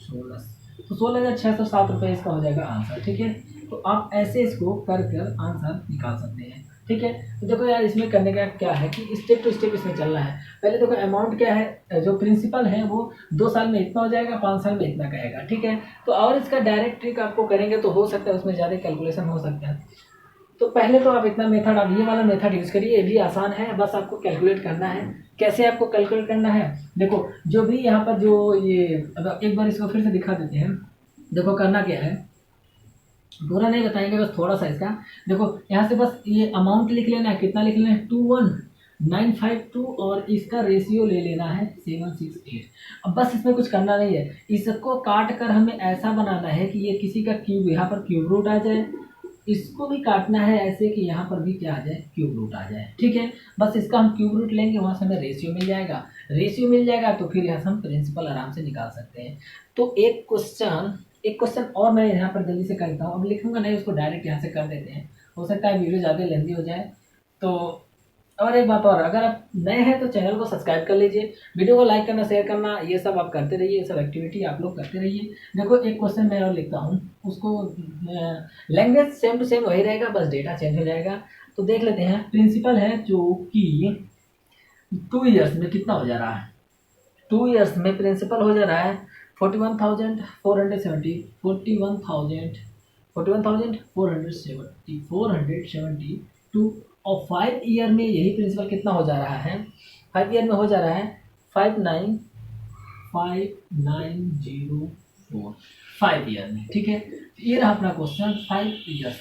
16, तो 16,607 रुपये इसका हो जाएगा आंसर। ठीक है, तो आप ऐसे इसको कर कर आंसर निकाल सकते हैं। ठीक है, तो देखो यार इसमें करने का क्या है कि स्टेप टू स्टेप इसमें चलना है। पहले देखो अमाउंट क्या है, जो प्रिंसिपल है वो 2 साल में इतना हो जाएगा, 5 साल में इतना कहेगा। ठीक है, तो और इसका डायरेक्ट ट्रिक आपको करेंगे तो हो सकता है उसमें ज़्यादा कैलकुलेशन हो सकता है। तो पहले तो आप इतना मेथड, आप ये वाला मेथड यूज़ करिए, ये भी आसान है, बस आपको कैलकुलेट करना है। कैसे आपको कैलकुलेट करना है, देखो जो भी यहाँ पर जो ये, अब एक बार इसको फिर से दिखा देते हैं। देखो करना क्या है, पूरा नहीं बताएंगे, बस थोड़ा सा इसका देखो, यहाँ से बस ये अमाउंट लिख लेना है, कितना लिख लेना है 21952, और इसका रेशियो ले लेना है 768। अब बस इसमें कुछ करना नहीं है, इसको काट कर हमें ऐसा बनाना है कि ये किसी का क्यूब, यहाँ पर क्यूब रूट आ जाए, इसको भी काटना है ऐसे कि यहाँ पर भी क्या आ जाए, क्यूब रूट आ जाए। ठीक है, बस इसका हम क्यूब रूट लेंगे, वहाँ से हमें रेशियो मिल जाएगा, रेशियो मिल जाएगा तो फिर यहाँ से हम प्रिंसिपल आराम से निकाल सकते हैं। तो एक क्वेश्चन और मैं यहाँ पर जल्दी से करता हूँ, अब लिखूंगा नहीं, उसको डायरेक्ट यहाँ से कर देते हैं, हो सकता है वीडियो ज़्यादा लेंदी हो जाए। तो और एक बात और, अगर आप नए हैं तो चैनल को सब्सक्राइब कर लीजिए, वीडियो को लाइक करना, शेयर करना, ये सब आप करते रहिए, ये सब एक्टिविटी आप लोग करते रहिए। देखो एक क्वेश्चन मैं और लिखता हूँ, उसको लैंग्वेज सेम टू सेम वही रहेगा, बस डेटा चेंज हो जाएगा। तो देख लेते हैं, प्रिंसिपल है जो कि 2 ईयर्स में कितना हो जा रहा है, 2 ईयर्स में प्रिंसिपल हो जा रहा है 41,470, 472, और 5 ईयर में यही प्रिंसिपल कितना हो जा रहा है, 5 ईयर में हो जा रहा है 59,5904, 5 ईयर में। ठीक है, ये रहा अपना क्वेश्चन 5 ईयर्स।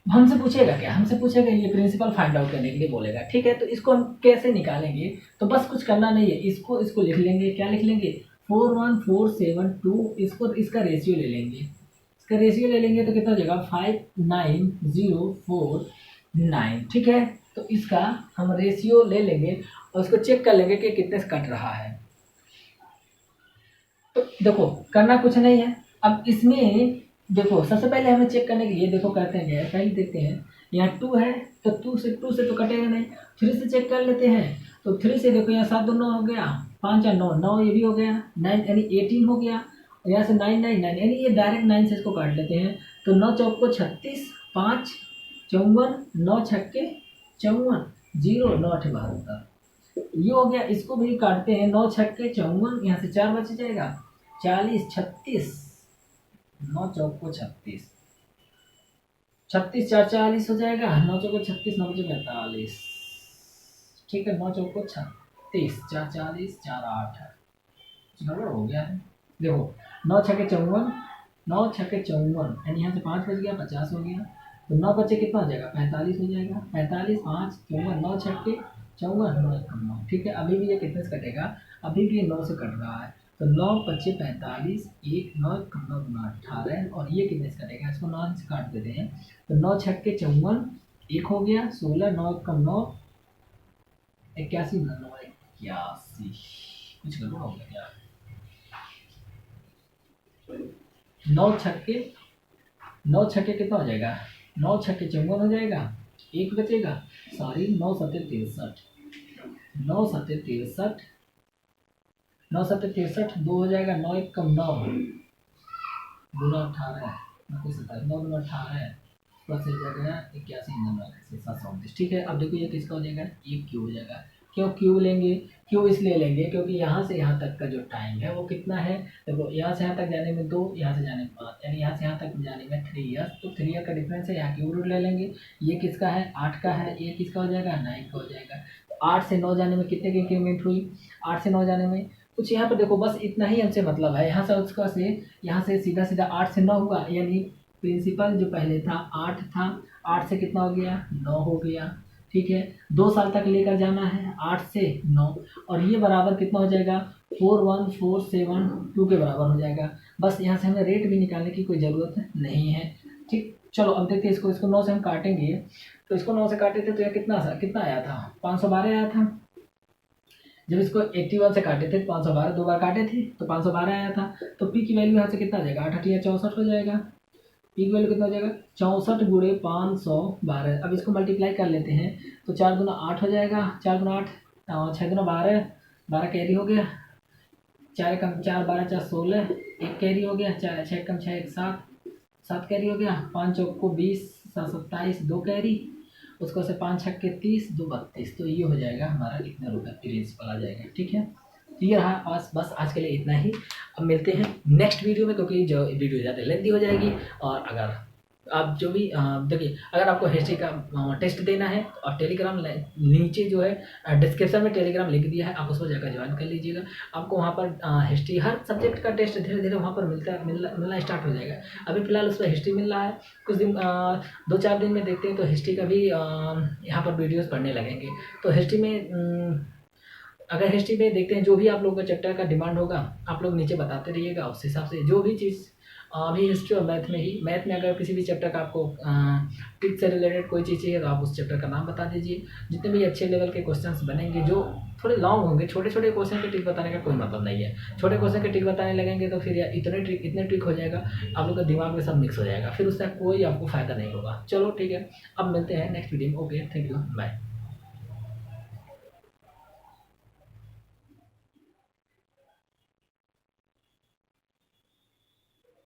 हमसे पूछेगा क्या, हमसे पूछेगा ये प्रिंसिपल फाइंड आउट करने के लिए बोलेगा। ठीक है, तो इसको हम कैसे निकालेंगे, तो बस कुछ करना नहीं है, इसको लिख लेंगे, क्या लिख लेंगे 41472, इसको इसका रेशियो ले लेंगे, इसका रेशियो ले लेंगे तो कितना हो जाएगा 59049। ठीक है, तो इसका हम रेशियो ले लेंगे और इसको चेक कर लेंगे कि कितने से कट रहा है। तो देखो करना कुछ नहीं है, अब इसमें देखो सबसे पहले हमें चेक करने के लिए देखो करते हैं क्या है, पहले देखते हैं यहाँ 2 है, तो 2 से तो कटेगा नहीं, 3 से चेक कर लेते हैं। तो 3 से देखो यहाँ 7 2 9 हो गया, 5 4 9 9, ये भी हो गया 9 यानी 18 हो गया, और यहाँ से 9 9 9 यानी ये डायरेक्ट 9 से इसको काट लेते हैं। तो 9 चौको 36, 5 54, 9 छक्के 54, 0 9 8 72, ये हो गया। इसको भी काटते हैं, 9 छक्के 54, यहाँ से 4 बच जाएगा 40 36, 9 चौको 36, 36 4 40 हो जाएगा, 9 चौको 36, 9 बचे 45। ठीक है, 9 चौको 36, 4 40 4 8 गड़बड़ हो गया है। देखो 9 छक्के 54, 9 छक्के 54 यानी यहाँ से 5 बच गया, 50 हो गया। तो 9 बच्चे कितना हो जाएगा 45 हो जाएगा, 45 5 54, 9 छक्के 54, 9 9। ठीक है, अभी भी ये कितने से कटेगा, अभी भी 9 से कट रहा है। तो 9 25 45, 1 9 9 18, और ये कितने से कटेगा, इसको 9 से काट देते हैं। तो 9 छक्के 54, 1 हो गया 16, 9 9 81, 9 9 81, कुछ गड़बड़ हो गया क्या? 9 छक्के कितना हो जाएगा? 9 छक्के 54 हो जाएगा, एक बचेगा, सॉरी 9 सत्ते 63, 9 सत्ते 63, 9 सत्ते 63, 2 हो जाएगा, 9 1 कम 9, 2 9 18, 9 9 2 18, प्लस हो जाएगा 81 729, ठीक है। अब देखो ये किसका हो जाएगा? ये क्यू हो जाएगा। क्यों क्यू लेंगे? क्यू इसलिए लेंगे क्योंकि यहाँ से यहाँ तक का जो टाइम है वो कितना है? देखो यहाँ से यहाँ तक जाने में 2, यहाँ से जाने में 5, यानी यहाँ से यहाँ तक जाने में 3 ईयर्स, तो 3 ईयर का डिफरेंस है, यहाँ क्यू रूट ले लेंगे। ये किसका है? 8 का है, ये किसका हो जाएगा? 9 का हो जाएगा। तो 8 से 9 जाने में कितने की इंक्रीमेंट हुई? 8 से 9 जाने में कुछ यहाँ पर देखो, बस इतना ही हमसे मतलब है। यहाँ से उसका से यहाँ से सीधा सीधा 8 से 9 हुआ, यानी प्रिंसिपल जो पहले था 8 था, 8 से कितना हो गया? 9 हो गया, ठीक है। 2 साल तक लेकर जाना है 8 से 9, और ये बराबर कितना हो जाएगा? 41472 के बराबर हो जाएगा। बस यहाँ से हमें रेट भी निकालने की कोई ज़रूरत नहीं है, ठीक। चलो अब देखते हैं इसको 9 से हम काटेंगे, तो इसको 9 से काटे थे तो यह कितना आया था? 512 आया था। जब इसको 81 से काटे थे 512, 2 बार काटे थे तो 512 आया था। तो पी की वैल्यू यहाँ से कितना आ जाएगा? 8 8 64 हो जाएगा। पी की वैल्यू कितना हो जाएगा? 64 गुणे 512। अब इसको मल्टीप्लाई कर लेते हैं, तो 4 गुना 8 हो जाएगा, 4 गुना 8, 6 गुना 12, 12 कैरी हो गया, 4 कम 4 12 4 16, एक कैरी हो गया, 4 6 कम 6 1 7, 7 कैरी हो गया, 5 चौक को 20, 7 27, 2 कैरी, उसको से 5 छक्के 30, 2 32, तो ये हो जाएगा हमारा इतना रुपये प्रिंसिपल आ जाएगा, ठीक है। तो ये रहा बस आज के लिए इतना ही। अब मिलते हैं नेक्स्ट वीडियो में, क्योंकि जो वीडियो ज़्यादा लेंथी हो जाएगी। और अगर आप जो भी देखिए, अगर आपको हिस्ट्री का टेस्ट देना है और टेलीग्राम नीचे जो है डिस्क्रिप्शन में टेलीग्राम लिंक दिया है, आप उसको जाकर ज्वाइन कर लीजिएगा। आपको वहाँ पर हिस्ट्री हर सब्जेक्ट का टेस्ट धीरे धीरे वहाँ पर मिलना स्टार्ट हो जाएगा। अभी फिलहाल उस पर हिस्ट्री मिल रहा है, कुछ दिन 2-4 दिन में देखते हैं तो हिस्ट्री का भी यहाँ पर वीडियोज़ पढ़ने लगेंगे। तो हिस्ट्री में अगर हिस्ट्री में देखते हैं, जो भी आप लोगों का चैप्टर का डिमांड होगा आप लोग नीचे बताते रहिएगा, उस हिसाब से जो भी चीज़ अभी हिस्ट्री और मैथ में अगर किसी भी चैप्टर का आपको ट्रिक से रिलेटेड कोई चीज़ चाहिए तो आप उस चैप्टर का नाम बता दीजिए। जितने भी अच्छे लेवल के क्वेश्चंस बनेंगे जो थोड़े लॉन्ग होंगे, छोटे छोटे क्वेश्चन के ट्रिक बताने का कोई मतलब नहीं है। छोटे क्वेश्चन के ट्रिक बताने लगेंगे तो फिर यार इतने ट्रिक हो जाएगा, आप लोग का दिमाग में सब मिक्स हो जाएगा, फिर उससे कोई आपको फ़ायदा नहीं होगा। चलो ठीक है, अब मिलते हैं नेक्स्ट वीडियो में। Okay, thank you, bye.